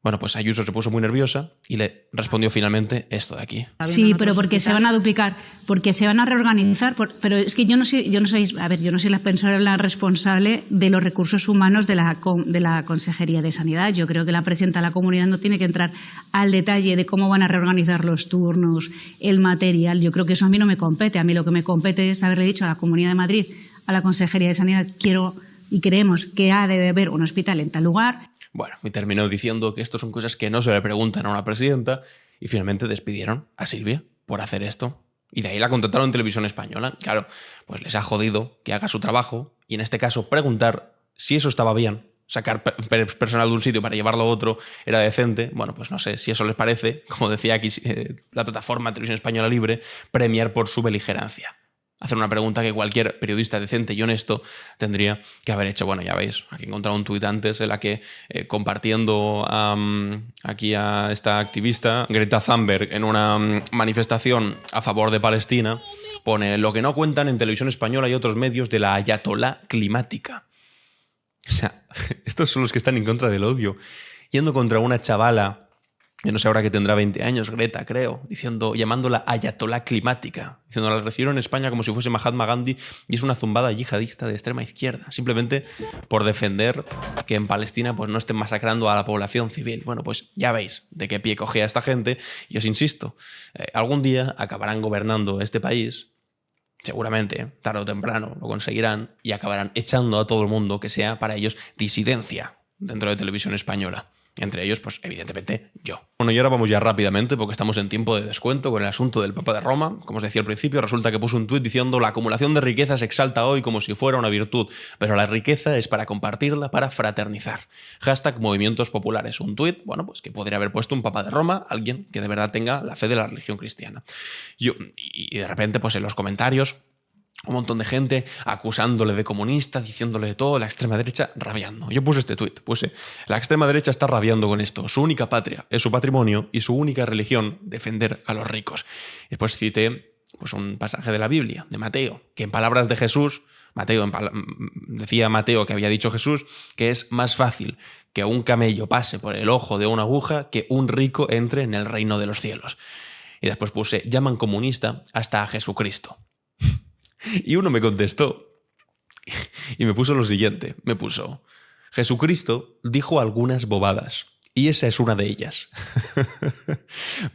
Bueno, pues Ayuso se puso muy nerviosa y le respondió finalmente esto de aquí. Sí, pero porque se van a duplicar, porque se van a reorganizar. Pero es que yo no soy la persona responsable de los recursos humanos de la Consejería de Sanidad. Yo creo que la presidenta de la Comunidad no tiene que entrar al detalle de cómo van a reorganizar los turnos, el material. Yo creo que eso a mí no me compete. A mí lo que me compete es haberle dicho a la Comunidad de Madrid, a la Consejería de Sanidad, quiero y creemos que ha de haber un hospital en tal lugar. Bueno, y terminó diciendo que esto son cosas que no se le preguntan a una presidenta y finalmente despidieron a Silvia por hacer esto. Y de ahí la contrataron en Televisión Española. Claro, pues les ha jodido que haga su trabajo y en este caso preguntar si eso estaba bien. Sacar personal de un sitio para llevarlo a otro era decente. Bueno, pues no sé si eso les parece, como decía aquí la plataforma Televisión Española Libre, premiar por su beligerancia. Hacer una pregunta que cualquier periodista decente y honesto tendría que haber hecho. Bueno, ya veis, aquí he encontrado un tuit antes en la que compartiendo aquí a esta activista, Greta Thunberg, en una manifestación a favor de Palestina, pone lo que no cuentan en Televisión Española y otros medios de la ayatolá climática. O sea, estos son los que están en contra del odio. Yendo contra una chavala, que no sé ahora que tendrá 20 años, Greta, creo, llamándola ayatolá climática, diciendo la recibieron en España como si fuese Mahatma Gandhi y es una zumbada yihadista de extrema izquierda, simplemente por defender que en Palestina pues no estén masacrando a la población civil. Bueno, pues ya veis de qué pie cogea esta gente y os insisto, algún día acabarán gobernando este país, seguramente, tarde o temprano lo conseguirán y acabarán echando a todo el mundo que sea para ellos disidencia dentro de Televisión Española. Entre ellos, pues evidentemente yo. Bueno, y ahora vamos ya rápidamente porque estamos en tiempo de descuento con el asunto del Papa de Roma. Como os decía al principio, resulta que puso un tuit diciendo la acumulación de riqueza se exalta hoy como si fuera una virtud, pero la riqueza es para compartirla, para fraternizar. Hashtag movimientos populares. Un tuit, bueno, pues que podría haber puesto un Papa de Roma, alguien que de verdad tenga la fe de la religión cristiana. Y de repente, pues en los comentarios, un montón de gente acusándole de comunista, diciéndole de todo, la extrema derecha rabiando. Yo puse este tuit, la extrema derecha está rabiando con esto. Su única patria es su patrimonio y su única religión defender a los ricos. Después cité pues, un pasaje de la Biblia, de Mateo, que en palabras de Jesús, decía Mateo que había dicho Jesús, que es más fácil que un camello pase por el ojo de una aguja que un rico entre en el reino de los cielos. Y después puse, llaman comunista hasta a Jesucristo. Y uno me contestó y me puso lo siguiente, Jesucristo dijo algunas bobadas y esa es una de ellas.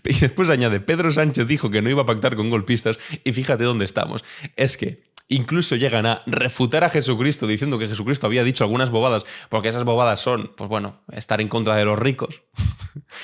Y después añade, Pedro Sánchez dijo que no iba a pactar con golpistas y fíjate dónde estamos. Es que incluso llegan a refutar a Jesucristo diciendo que Jesucristo había dicho algunas bobadas porque esas bobadas son, pues bueno, estar en contra de los ricos.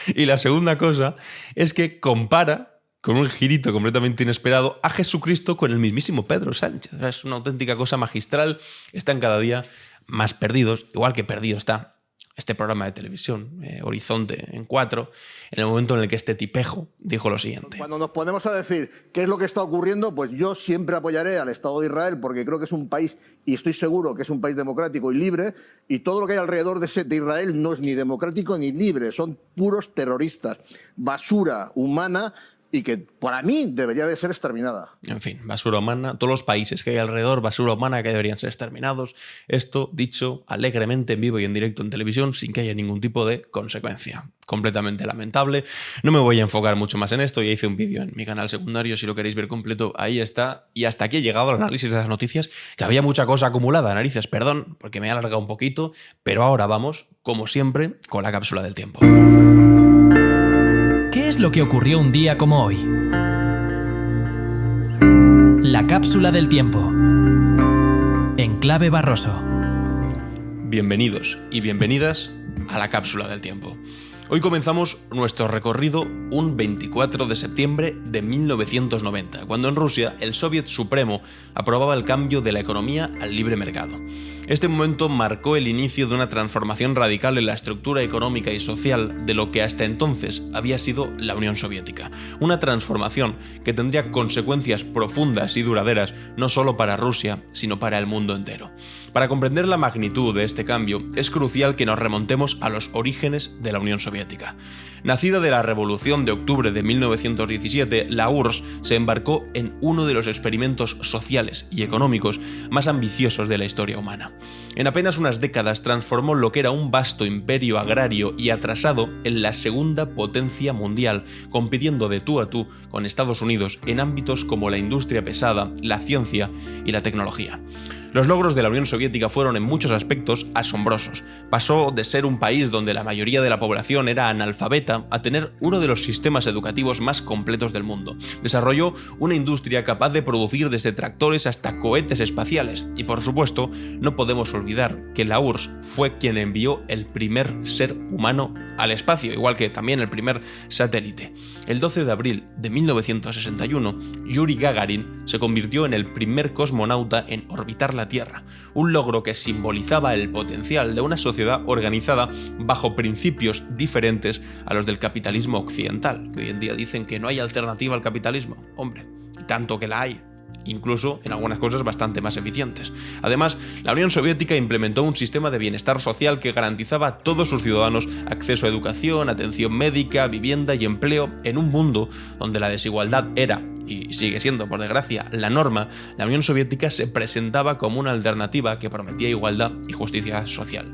Y la segunda cosa es que compara con un girito completamente inesperado a Jesucristo con el mismísimo Pedro Sánchez. Es una auténtica cosa magistral. Están cada día más perdidos, igual que perdido está este programa de televisión, Horizonte en 4, en el momento en el que este tipejo dijo lo siguiente. Cuando nos ponemos a decir qué es lo que está ocurriendo, pues yo siempre apoyaré al Estado de Israel porque creo que es un país, y estoy seguro que es un país democrático y libre, y todo lo que hay alrededor de Israel no es ni democrático ni libre, son puros terroristas, basura humana, y que para mí debería de ser exterminada. En fin, basura humana, todos los países que hay alrededor, basura humana que deberían ser exterminados. Esto dicho alegremente en vivo y en directo en televisión sin que haya ningún tipo de consecuencia. Completamente lamentable. No me voy a enfocar mucho más en esto, ya hice un vídeo en mi canal secundario, si lo queréis ver completo, ahí está. Y hasta aquí he llegado al análisis de las noticias, que había mucha cosa acumulada, narices, perdón, porque me he alargado un poquito, pero ahora vamos, como siempre, con la cápsula del tiempo. ¿Qué es lo que ocurrió un día como hoy? La cápsula del tiempo. En Clave Barroso. Bienvenidos y bienvenidas a la cápsula del tiempo. Hoy comenzamos nuestro recorrido un 24 de septiembre de 1990, cuando en Rusia el Soviet Supremo aprobaba el cambio de la economía al libre mercado. Este momento marcó el inicio de una transformación radical en la estructura económica y social de lo que hasta entonces había sido la Unión Soviética. Una transformación que tendría consecuencias profundas y duraderas no solo para Rusia, sino para el mundo entero. Para comprender la magnitud de este cambio, es crucial que nos remontemos a los orígenes de la Unión Soviética. Nacida de la Revolución de Octubre de 1917, la URSS se embarcó en uno de los experimentos sociales y económicos más ambiciosos de la historia humana. En apenas unas décadas transformó lo que era un vasto imperio agrario y atrasado en la segunda potencia mundial, compitiendo de tú a tú con Estados Unidos en ámbitos como la industria pesada, la ciencia y la tecnología. Los logros de la Unión Soviética fueron en muchos aspectos asombrosos. Pasó de ser un país donde la mayoría de la población era analfabeta a tener uno de los sistemas educativos más completos del mundo. Desarrolló una industria capaz de producir desde tractores hasta cohetes espaciales. Y por supuesto, no podemos olvidar que la URSS fue quien envió el primer ser humano al espacio, igual que también el primer satélite. El 12 de abril de 1961, Yuri Gagarin se convirtió en el primer cosmonauta en orbitar la Tierra, un logro que simbolizaba el potencial de una sociedad organizada bajo principios diferentes a los del capitalismo occidental, que hoy en día dicen que no hay alternativa al capitalismo. Hombre, tanto que la hay. Incluso en algunas cosas bastante más eficientes. Además, la Unión Soviética implementó un sistema de bienestar social que garantizaba a todos sus ciudadanos acceso a educación, atención médica, vivienda y empleo en un mundo donde la desigualdad era, y sigue siendo, por desgracia, la norma. La Unión Soviética se presentaba como una alternativa que prometía igualdad y justicia social.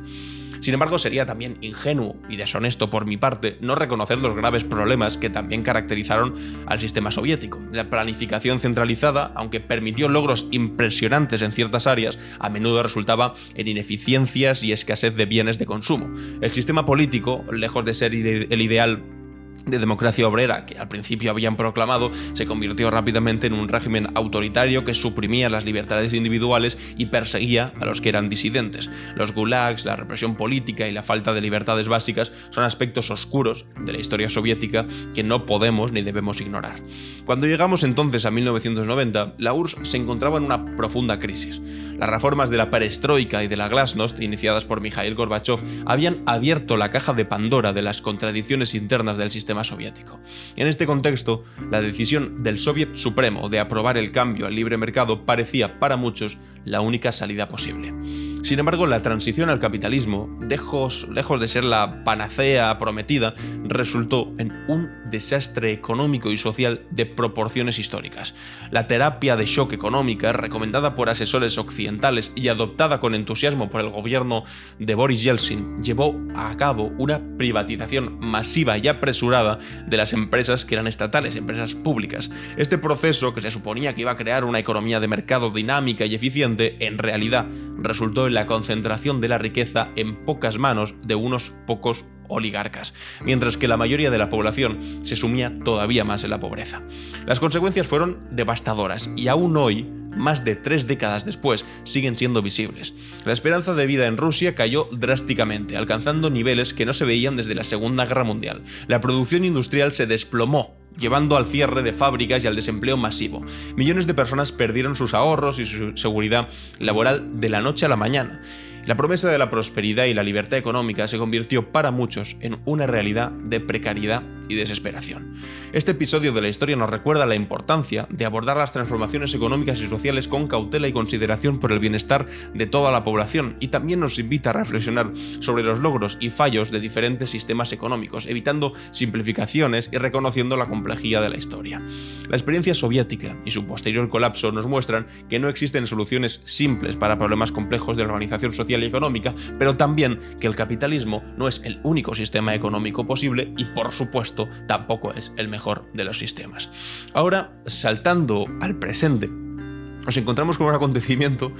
Sin embargo, sería también ingenuo y deshonesto por mi parte no reconocer los graves problemas que también caracterizaron al sistema soviético. La planificación centralizada, aunque permitió logros impresionantes en ciertas áreas, a menudo resultaba en ineficiencias y escasez de bienes de consumo. El sistema político, lejos de ser el ideal de democracia obrera que al principio habían proclamado, se convirtió rápidamente en un régimen autoritario que suprimía las libertades individuales y perseguía a los que eran disidentes. Los gulags, la represión política y la falta de libertades básicas son aspectos oscuros de la historia soviética que no podemos ni debemos ignorar. Cuando llegamos entonces a 1990, la URSS se encontraba en una profunda crisis. Las reformas de la perestroika y de la glasnost, iniciadas por Mikhail Gorbachev, habían abierto la caja de Pandora de las contradicciones internas del sistema soviético. En este contexto, la decisión del Soviet Supremo de aprobar el cambio al libre mercado parecía para muchos la única salida posible. Sin embargo, la transición al capitalismo, lejos de ser la panacea prometida, resultó en un desastre económico y social de proporciones históricas. La terapia de shock económica, recomendada por asesores occidentales y adoptada con entusiasmo por el gobierno de Boris Yeltsin, llevó a cabo una privatización masiva y apresurada de las empresas que eran estatales, empresas públicas. Este proceso, que se suponía que iba a crear una economía de mercado dinámica y eficiente, en realidad resultó en la concentración de la riqueza en pocas manos de unos pocos oligarcas, mientras que la mayoría de la población se sumía todavía más en la pobreza. Las consecuencias fueron devastadoras y aún hoy, más de 3 décadas después, siguen siendo visibles. La esperanza de vida en Rusia cayó drásticamente, alcanzando niveles que no se veían desde la Segunda Guerra Mundial. La producción industrial se desplomó, llevando al cierre de fábricas y al desempleo masivo. Millones de personas perdieron sus ahorros y su seguridad laboral de la noche a la mañana. La promesa de la prosperidad y la libertad económica se convirtió para muchos en una realidad de precariedad y desesperación. Este episodio de la historia nos recuerda la importancia de abordar las transformaciones económicas y sociales con cautela y consideración por el bienestar de toda la población, y también nos invita a reflexionar sobre los logros y fallos de diferentes sistemas económicos, evitando simplificaciones y reconociendo la complejidad de la historia. La experiencia soviética y su posterior colapso nos muestran que no existen soluciones simples para problemas complejos de la organización social y económica, pero también que el capitalismo no es el único sistema económico posible y, por supuesto, tampoco es el mejor de los sistemas. Ahora, saltando al presente, nos encontramos con un acontecimiento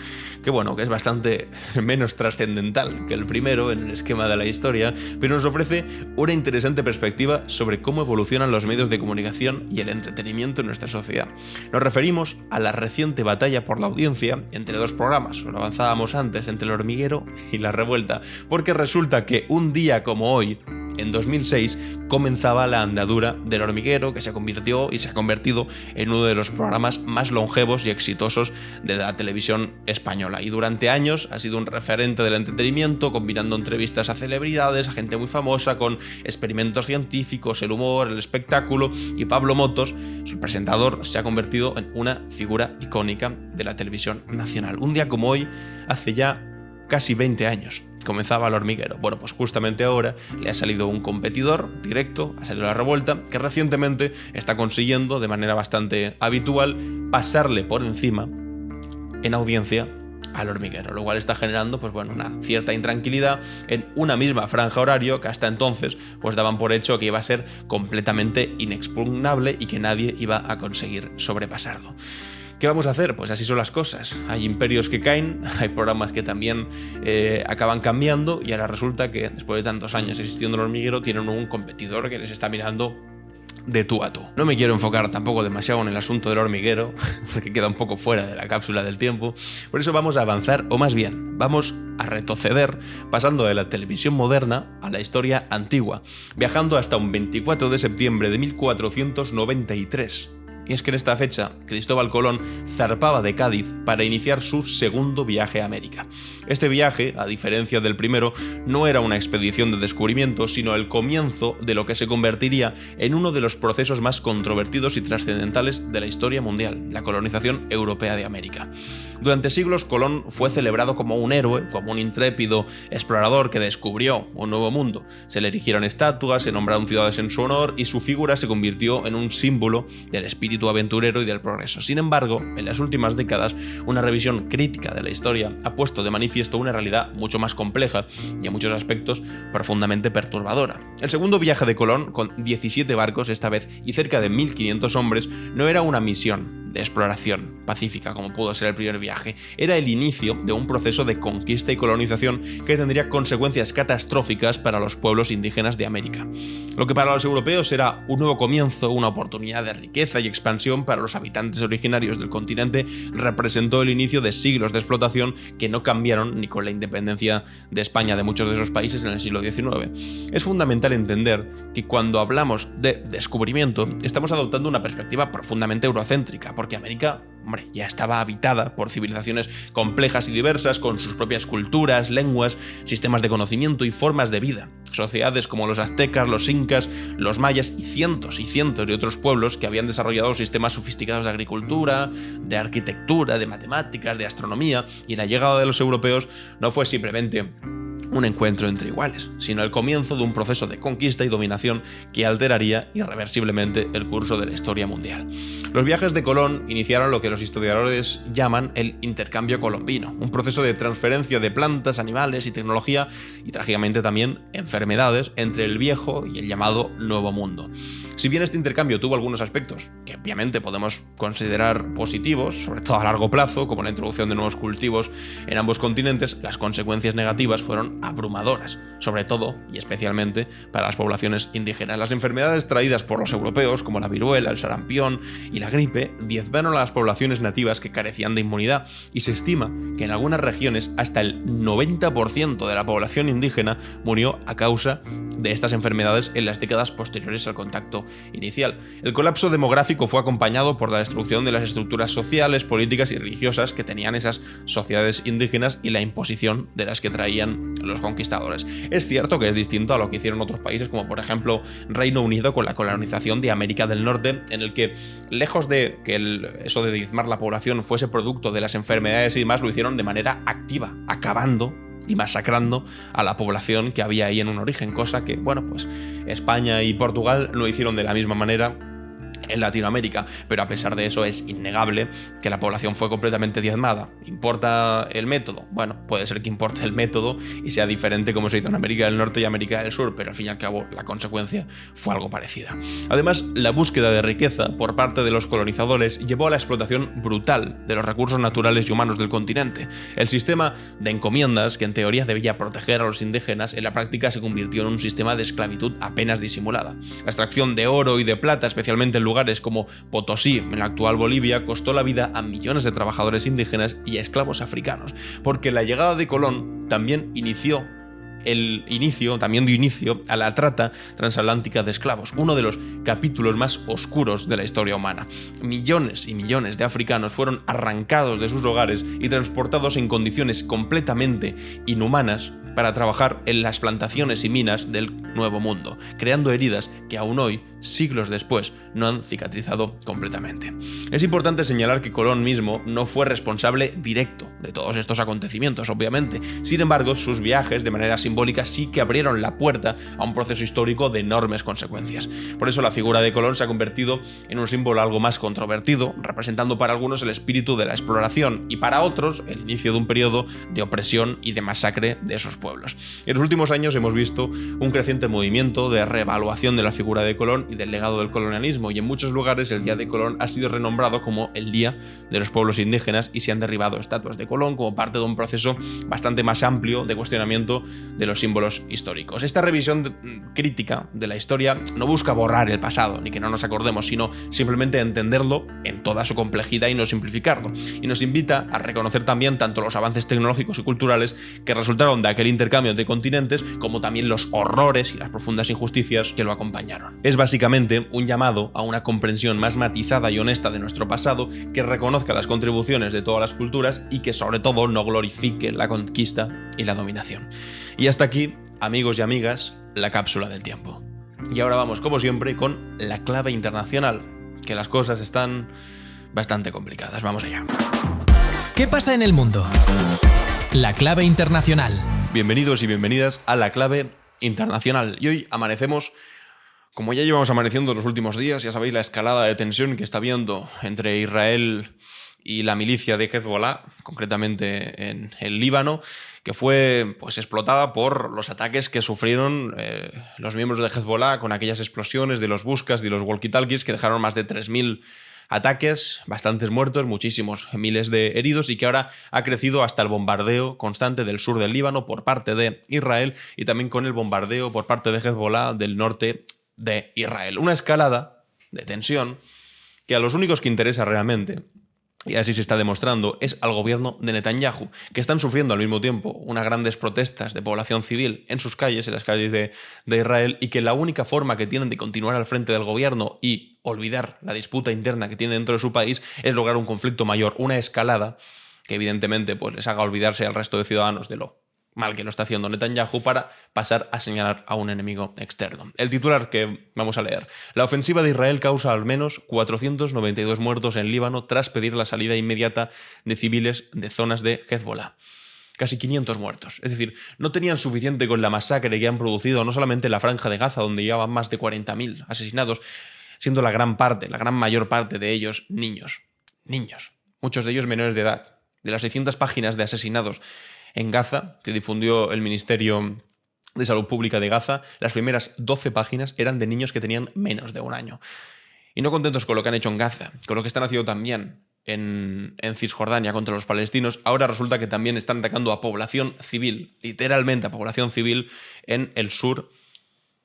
que, bueno, que es bastante menos trascendental que el primero en el esquema de la historia, pero nos ofrece una interesante perspectiva sobre cómo evolucionan los medios de comunicación y el entretenimiento en nuestra sociedad. Nos referimos a la reciente batalla por la audiencia entre dos programas, lo avanzábamos antes, entre El Hormiguero y La Revuelta, porque resulta que un día como hoy, en 2006, comenzaba la andadura del Hormiguero, que se convirtió y se ha convertido en uno de los programas más longevos y exitosos de la televisión española. Y durante años ha sido un referente del entretenimiento, combinando entrevistas a celebridades, a gente muy famosa, con experimentos científicos, el humor, el espectáculo. Y Pablo Motos, su presentador, se ha convertido en una figura icónica de la televisión nacional. Un día como hoy, hace ya casi 20 años, comenzaba El Hormiguero. Bueno, pues justamente ahora le ha salido un competidor directo, ha salido La Revuelta, que recientemente está consiguiendo de manera bastante habitual pasarle por encima en audiencia al Hormiguero, lo cual está generando, pues bueno, una cierta intranquilidad en una misma franja horario que hasta entonces pues daban por hecho que iba a ser completamente inexpugnable y que nadie iba a conseguir sobrepasarlo. ¿Qué vamos a hacer? Pues así son las cosas. Hay imperios que caen, hay programas que también acaban cambiando, y ahora resulta que después de tantos años existiendo El Hormiguero tienen un competidor que les está mirando de tú a tú. No me quiero enfocar tampoco demasiado en el asunto del Hormiguero, porque queda un poco fuera de la cápsula del tiempo. Por eso vamos a avanzar, o más bien, vamos a retroceder, pasando de la televisión moderna a la historia antigua, viajando hasta un 24 de septiembre de 1493. Y es que en esta fecha, Cristóbal Colón zarpaba de Cádiz para iniciar su segundo viaje a América. Este viaje, a diferencia del primero, no era una expedición de descubrimiento, sino el comienzo de lo que se convertiría en uno de los procesos más controvertidos y trascendentales de la historia mundial, la colonización europea de América. Durante siglos, Colón fue celebrado como un héroe, como un intrépido explorador que descubrió un nuevo mundo. Se le erigieron estatuas, se nombraron ciudades en su honor y su figura se convirtió en un símbolo del espíritu aventurero y del progreso. Sin embargo, en las últimas décadas, una revisión crítica de la historia ha puesto de manifiesto una realidad mucho más compleja y en muchos aspectos profundamente perturbadora. El segundo viaje de Colón, con 17 barcos esta vez y cerca de 1.500 hombres, no era una misión de exploración pacífica como pudo ser el primer viaje, era el inicio de un proceso de conquista y colonización que tendría consecuencias catastróficas para los pueblos indígenas de América. Lo que para los europeos era un nuevo comienzo, una oportunidad de riqueza y expansión para los habitantes originarios del continente, representó el inicio de siglos de explotación que no cambiaron ni con la independencia de España de muchos de esos países en el siglo XIX. Es fundamental entender que cuando hablamos de descubrimiento estamos adoptando una perspectiva profundamente eurocéntrica, porque América, hombre, ya estaba habitada por civilizaciones complejas y diversas, con sus propias culturas, lenguas, sistemas de conocimiento y formas de vida. Sociedades como los aztecas, los incas, los mayas y cientos de otros pueblos que habían desarrollado sistemas sofisticados de agricultura, de arquitectura, de matemáticas, de astronomía, y la llegada de los europeos no fue simplemente un encuentro entre iguales, sino el comienzo de un proceso de conquista y dominación que alteraría irreversiblemente el curso de la historia mundial. Los viajes de Colón iniciaron lo que los historiadores llaman el intercambio colombino, un proceso de transferencia de plantas, animales y tecnología, y trágicamente también enfermedades, entre el viejo y el llamado Nuevo Mundo. Si bien este intercambio tuvo algunos aspectos que obviamente podemos considerar positivos, sobre todo a largo plazo, como la introducción de nuevos cultivos en ambos continentes, las consecuencias negativas fueron abrumadoras, sobre todo y especialmente para las poblaciones indígenas. Las enfermedades traídas por los europeos, como la viruela, el sarampión y la gripe, diezmaron a las poblaciones nativas que carecían de inmunidad, y se estima que en algunas regiones hasta el 90% de la población indígena murió a causa de estas enfermedades en las décadas posteriores al contacto inicial. El colapso demográfico fue acompañado por la destrucción de las estructuras sociales, políticas y religiosas que tenían esas sociedades indígenas y la imposición de las que traían los conquistadores. Es cierto que es distinto a lo que hicieron otros países, como por ejemplo Reino Unido con la colonización de América del Norte, en el que, lejos de que eso de diezmar la población fuese producto de las enfermedades y demás, lo hicieron de manera activa, acabando y masacrando a la población que había ahí en un origen, cosa que, bueno, pues España y Portugal lo hicieron de la misma manera en Latinoamérica, pero a pesar de eso es innegable que la población fue completamente diezmada. ¿Importa el método? Bueno, puede ser que importe el método y sea diferente como se hizo en América del Norte y América del Sur, pero al fin y al cabo la consecuencia fue algo parecida. Además, la búsqueda de riqueza por parte de los colonizadores llevó a la explotación brutal de los recursos naturales y humanos del continente. El sistema de encomiendas, que en teoría debía proteger a los indígenas, en la práctica se convirtió en un sistema de esclavitud apenas disimulada. La extracción de oro y de plata, especialmente en lugares como Potosí, en la actual Bolivia, costó la vida a millones de trabajadores indígenas y a esclavos africanos, porque la llegada de Colón también dio inicio a la trata transatlántica de esclavos, uno de los capítulos más oscuros de la historia humana. Millones y millones de africanos fueron arrancados de sus hogares y transportados en condiciones completamente inhumanas para trabajar en las plantaciones y minas del Nuevo Mundo, creando heridas que aún hoy, siglos después, no han cicatrizado completamente. Es importante señalar que Colón mismo no fue responsable directo de todos estos acontecimientos, obviamente. Sin embargo, sus viajes, de manera simbólica, sí que abrieron la puerta a un proceso histórico de enormes consecuencias. Por eso la figura de Colón se ha convertido en un símbolo algo más controvertido, representando para algunos el espíritu de la exploración y para otros el inicio de un periodo de opresión y de masacre de esos pueblos. En los últimos años hemos visto un creciente movimiento de reevaluación de la figura de Colón y del legado del colonialismo, y en muchos lugares el Día de Colón ha sido renombrado como el Día de los Pueblos Indígenas y se han derribado estatuas de Colón como parte de un proceso bastante más amplio de cuestionamiento de los símbolos históricos. Esta revisión crítica de la historia no busca borrar el pasado, ni que no nos acordemos, sino simplemente entenderlo en toda su complejidad y no simplificarlo. Y nos invita a reconocer también tanto los avances tecnológicos y culturales que resultaron de aquel intercambio entre continentes, como también los horrores y las profundas injusticias que lo acompañaron. Es básicamente un llamado a una comprensión más matizada y honesta de nuestro pasado, que reconozca las contribuciones de todas las culturas y que sobre todo no glorifique la conquista y la dominación. Y hasta aquí, amigos y amigas, la cápsula del tiempo. Y ahora vamos, como siempre, con la clave internacional, que las cosas están bastante complicadas. Vamos allá. ¿Qué pasa en el mundo? La clave internacional. Bienvenidos y bienvenidas a la clave internacional. Y hoy amanecemos, como ya llevamos amaneciendo los últimos días, ya sabéis la escalada de tensión que está habiendo entre Israel y la milicia de Hezbollah, concretamente en el Líbano, que fue pues explotada por los ataques que sufrieron los miembros de Hezbollah con aquellas explosiones de los buscas y los walkie-talkies que dejaron más de 3.000 ataques, bastantes muertos, muchísimos miles de heridos, y que ahora ha crecido hasta el bombardeo constante del sur del Líbano por parte de Israel y también con el bombardeo por parte de Hezbollah del norte de Israel. Una escalada de tensión que a los únicos que interesa realmente, y así se está demostrando, es al gobierno de Netanyahu, que están sufriendo al mismo tiempo unas grandes protestas de población civil en sus calles, en las calles de Israel, y que la única forma que tienen de continuar al frente del gobierno y olvidar la disputa interna que tiene dentro de su país es lograr un conflicto mayor, una escalada que evidentemente pues, les haga olvidarse al resto de ciudadanos de lo mal que lo está haciendo Netanyahu para pasar a señalar a un enemigo externo. El titular que vamos a leer: la ofensiva de Israel causa al menos 492 muertos en Líbano tras pedir la salida inmediata de civiles de zonas de Hezbollah. Casi 500 muertos. Es decir, no tenían suficiente con la masacre que han producido no solamente en la Franja de Gaza, donde llevaban más de 40.000 asesinados, siendo la gran mayor parte de ellos niños. Niños. Muchos de ellos menores de edad. De las 600 páginas de asesinados en Gaza, que difundió el Ministerio de Salud Pública de Gaza, las primeras 12 páginas eran de niños que tenían menos de 1 año. Y no contentos con lo que han hecho en Gaza, con lo que están haciendo también en Cisjordania contra los palestinos, ahora resulta que también están atacando a población civil, literalmente a población civil, en el sur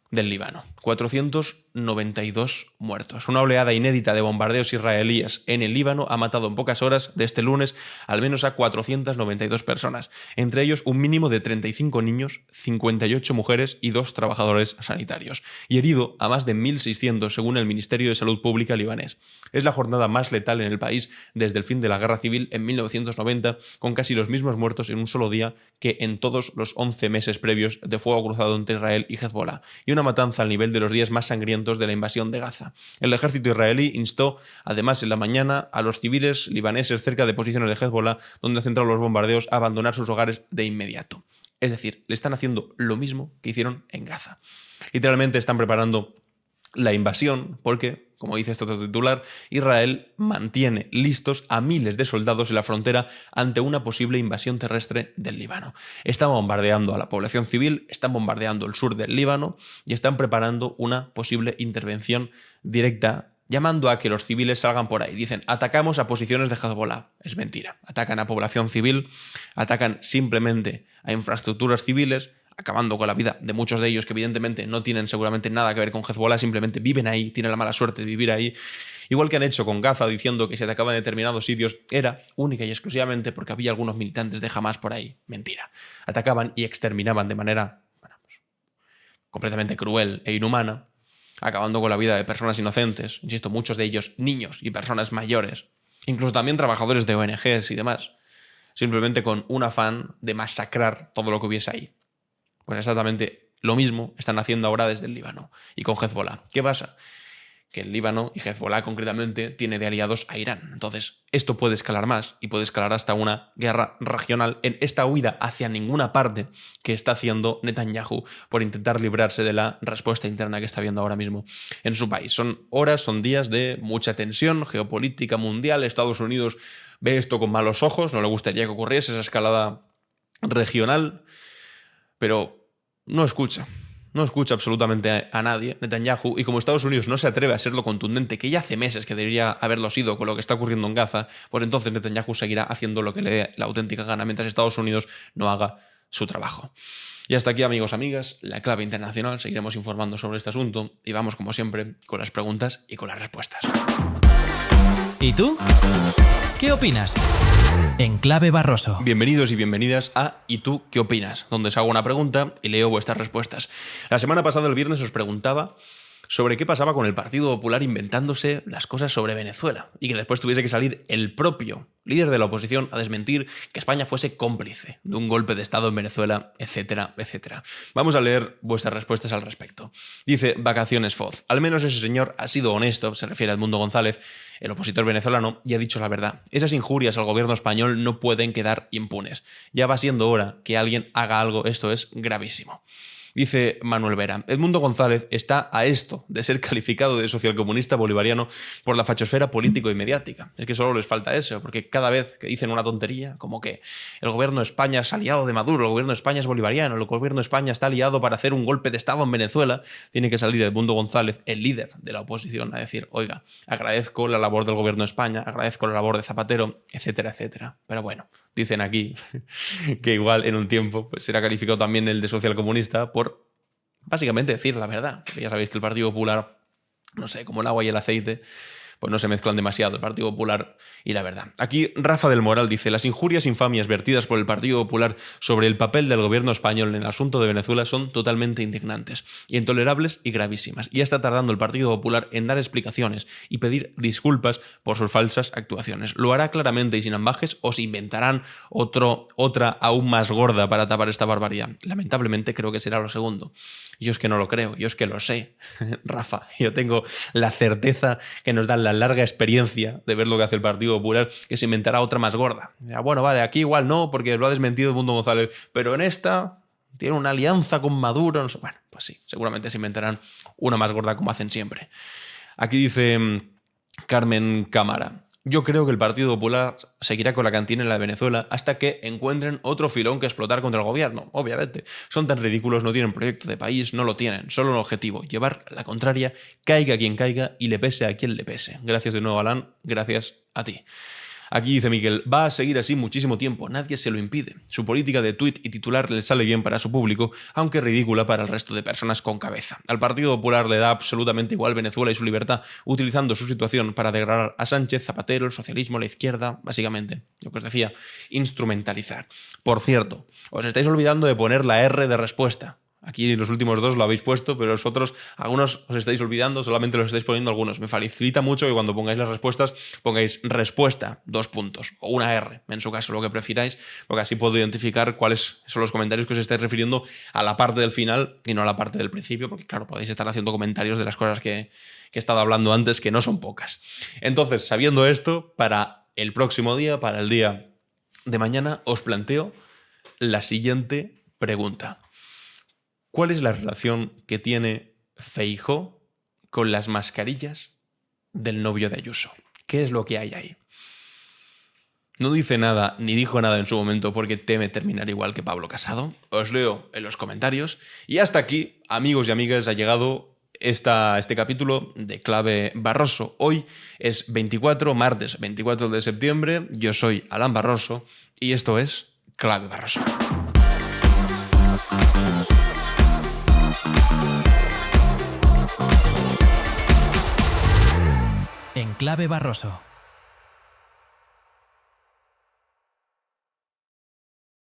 del Líbano. 492 muertos. Una oleada inédita de bombardeos israelíes en el Líbano ha matado en pocas horas de este lunes al menos a 492 personas, entre ellos un mínimo de 35 niños, 58 mujeres y 2 trabajadores sanitarios, y herido a más de 1.600 según el Ministerio de Salud Pública libanés. Es la jornada más letal en el país desde el fin de la Guerra Civil en 1990, con casi los mismos muertos en un solo día que en todos los 11 meses previos de fuego cruzado entre Israel y Hezbollah, y una matanza al nivel de los días más sangrientos de la invasión de Gaza. El ejército israelí instó, además, en la mañana a los civiles libaneses cerca de posiciones de Hezbollah, donde centraron los bombardeos, a abandonar sus hogares de inmediato. Es decir, le están haciendo lo mismo que hicieron en Gaza. Literalmente están preparando la invasión porque como dice este otro titular, Israel mantiene listos a miles de soldados en la frontera ante una posible invasión terrestre del Líbano. Están bombardeando a la población civil, están bombardeando el sur del Líbano y están preparando una posible intervención directa, llamando a que los civiles salgan por ahí. Dicen, atacamos a posiciones de Hezbollah. Es mentira. Atacan a población civil, atacan simplemente a infraestructuras civiles, acabando con la vida de muchos de ellos que evidentemente no tienen seguramente nada que ver con Hezbollah, simplemente viven ahí, tienen la mala suerte de vivir ahí. Igual que han hecho con Gaza, diciendo que se atacaban determinados sitios, era única y exclusivamente porque había algunos militantes de Hamas por ahí. Mentira. Atacaban y exterminaban de manera completamente cruel e inhumana, acabando con la vida de personas inocentes, insisto, muchos de ellos niños y personas mayores, incluso también trabajadores de ONGs y demás, simplemente con un afán de masacrar todo lo que hubiese ahí. Pues exactamente lo mismo están haciendo ahora desde el Líbano y con Hezbollah. ¿Qué pasa? Que el Líbano y Hezbollah concretamente tiene de aliados a Irán. Entonces, esto puede escalar más y puede escalar hasta una guerra regional en esta huida hacia ninguna parte que está haciendo Netanyahu por intentar librarse de la respuesta interna que está viendo ahora mismo en su país. Son horas, son días de mucha tensión geopolítica mundial. Estados Unidos ve esto con malos ojos, no le gustaría que ocurriese esa escalada regional, pero no escucha absolutamente a nadie, Netanyahu, y como Estados Unidos no se atreve a ser lo contundente que ya hace meses que debería haberlo sido con lo que está ocurriendo en Gaza, pues entonces Netanyahu seguirá haciendo lo que le dé la auténtica gana mientras Estados Unidos no haga su trabajo. Y hasta aquí, amigos, amigas, la clave internacional. Seguiremos informando sobre este asunto y vamos, como siempre, con las preguntas y con las respuestas. ¿Y tú? ¿Qué opinas? En Clave Barroso. Bienvenidos y bienvenidas a ¿Y tú qué opinas?, donde os hago una pregunta y leo vuestras respuestas. La semana pasada, el viernes, os preguntaba sobre qué pasaba con el Partido Popular inventándose las cosas sobre Venezuela y que después tuviese que salir el propio líder de la oposición a desmentir que España fuese cómplice de un golpe de Estado en Venezuela, etcétera, etcétera. Vamos a leer vuestras respuestas al respecto. Dice Vacaciones Foz: al menos ese señor ha sido honesto, se refiere a Edmundo González, el opositor venezolano, y ha dicho la verdad. Esas injurias al gobierno español no pueden quedar impunes. Ya va siendo hora que alguien haga algo, esto es gravísimo. Dice Manuel Vera: Edmundo González está a esto de ser calificado de socialcomunista bolivariano por la fachosfera político y mediática. Es que solo les falta eso, porque cada vez que dicen una tontería, como que el gobierno de España es aliado de Maduro, el gobierno de España es bolivariano, el gobierno de España está aliado para hacer un golpe de Estado en Venezuela, tiene que salir Edmundo González, el líder de la oposición, a decir, oiga, agradezco la labor del gobierno de España, agradezco la labor de Zapatero, etcétera, etcétera. Pero bueno, dicen aquí que igual en un tiempo pues será calificado también el de socialcomunista por básicamente decir la verdad. Porque ya sabéis que el Partido Popular, no sé, como el agua y el aceite, pues no se mezclan demasiado el Partido Popular y la verdad. Aquí Rafa del Moral dice: las injurias infamias vertidas por el Partido Popular sobre el papel del gobierno español en el asunto de Venezuela son totalmente indignantes, intolerables y gravísimas. Y ya está tardando el Partido Popular en dar explicaciones y pedir disculpas por sus falsas actuaciones. Lo hará claramente y sin ambajes, o se inventarán otra aún más gorda para tapar esta barbaridad. Lamentablemente creo que será lo segundo. Yo es que no lo creo, yo es que lo sé, Rafa. Yo tengo la certeza que nos dan la larga experiencia de ver lo que hace el Partido Popular, que se inventará otra más gorda. Ya, bueno, vale, aquí igual no, porque lo ha desmentido Edmundo González, pero en esta tiene una alianza con Maduro. No sé. Bueno, pues sí, seguramente se inventarán una más gorda como hacen siempre. Aquí dice Carmen Cámara: yo creo que el Partido Popular seguirá con la cantina en la de Venezuela hasta que encuentren otro filón que explotar contra el gobierno. Obviamente, son tan ridículos, no tienen proyecto de país, no lo tienen, solo un objetivo: llevar la contraria, caiga quien caiga y le pese a quien le pese. Gracias de nuevo, Alan, gracias a ti. Aquí dice Miguel: va a seguir así muchísimo tiempo, nadie se lo impide. Su política de tuit y titular le sale bien para su público, aunque ridícula para el resto de personas con cabeza. Al Partido Popular le da absolutamente igual Venezuela y su libertad, utilizando su situación para degradar a Sánchez, Zapatero, el socialismo, la izquierda, básicamente, lo que os decía, instrumentalizar. Por cierto, os estáis olvidando de poner la R de respuesta. Aquí los últimos dos lo habéis puesto, pero vosotros, algunos os estáis olvidando, solamente los estáis poniendo algunos. Me facilita mucho que cuando pongáis las respuestas pongáis respuesta, 2 puntos, o una R, en su caso, lo que prefiráis, porque así puedo identificar cuáles son los comentarios que os estáis refiriendo a la parte del final y no a la parte del principio, porque claro, podéis estar haciendo comentarios de las cosas que he estado hablando antes, que no son pocas. Entonces, sabiendo esto, para el próximo día, para el día de mañana, os planteo la siguiente pregunta. ¿Cuál es la relación que tiene Feijóo con las mascarillas del novio de Ayuso. ¿Qué es lo que hay ahí? No dice nada, ni dijo nada en su momento porque teme terminar igual que Pablo Casado. Os leo en los comentarios. Y hasta aquí, amigos y amigas, ha llegado este capítulo de Clave Barroso. Hoy es martes 24 de septiembre. Yo soy Alan Barroso y esto es Clave Barroso. En Clave Barroso.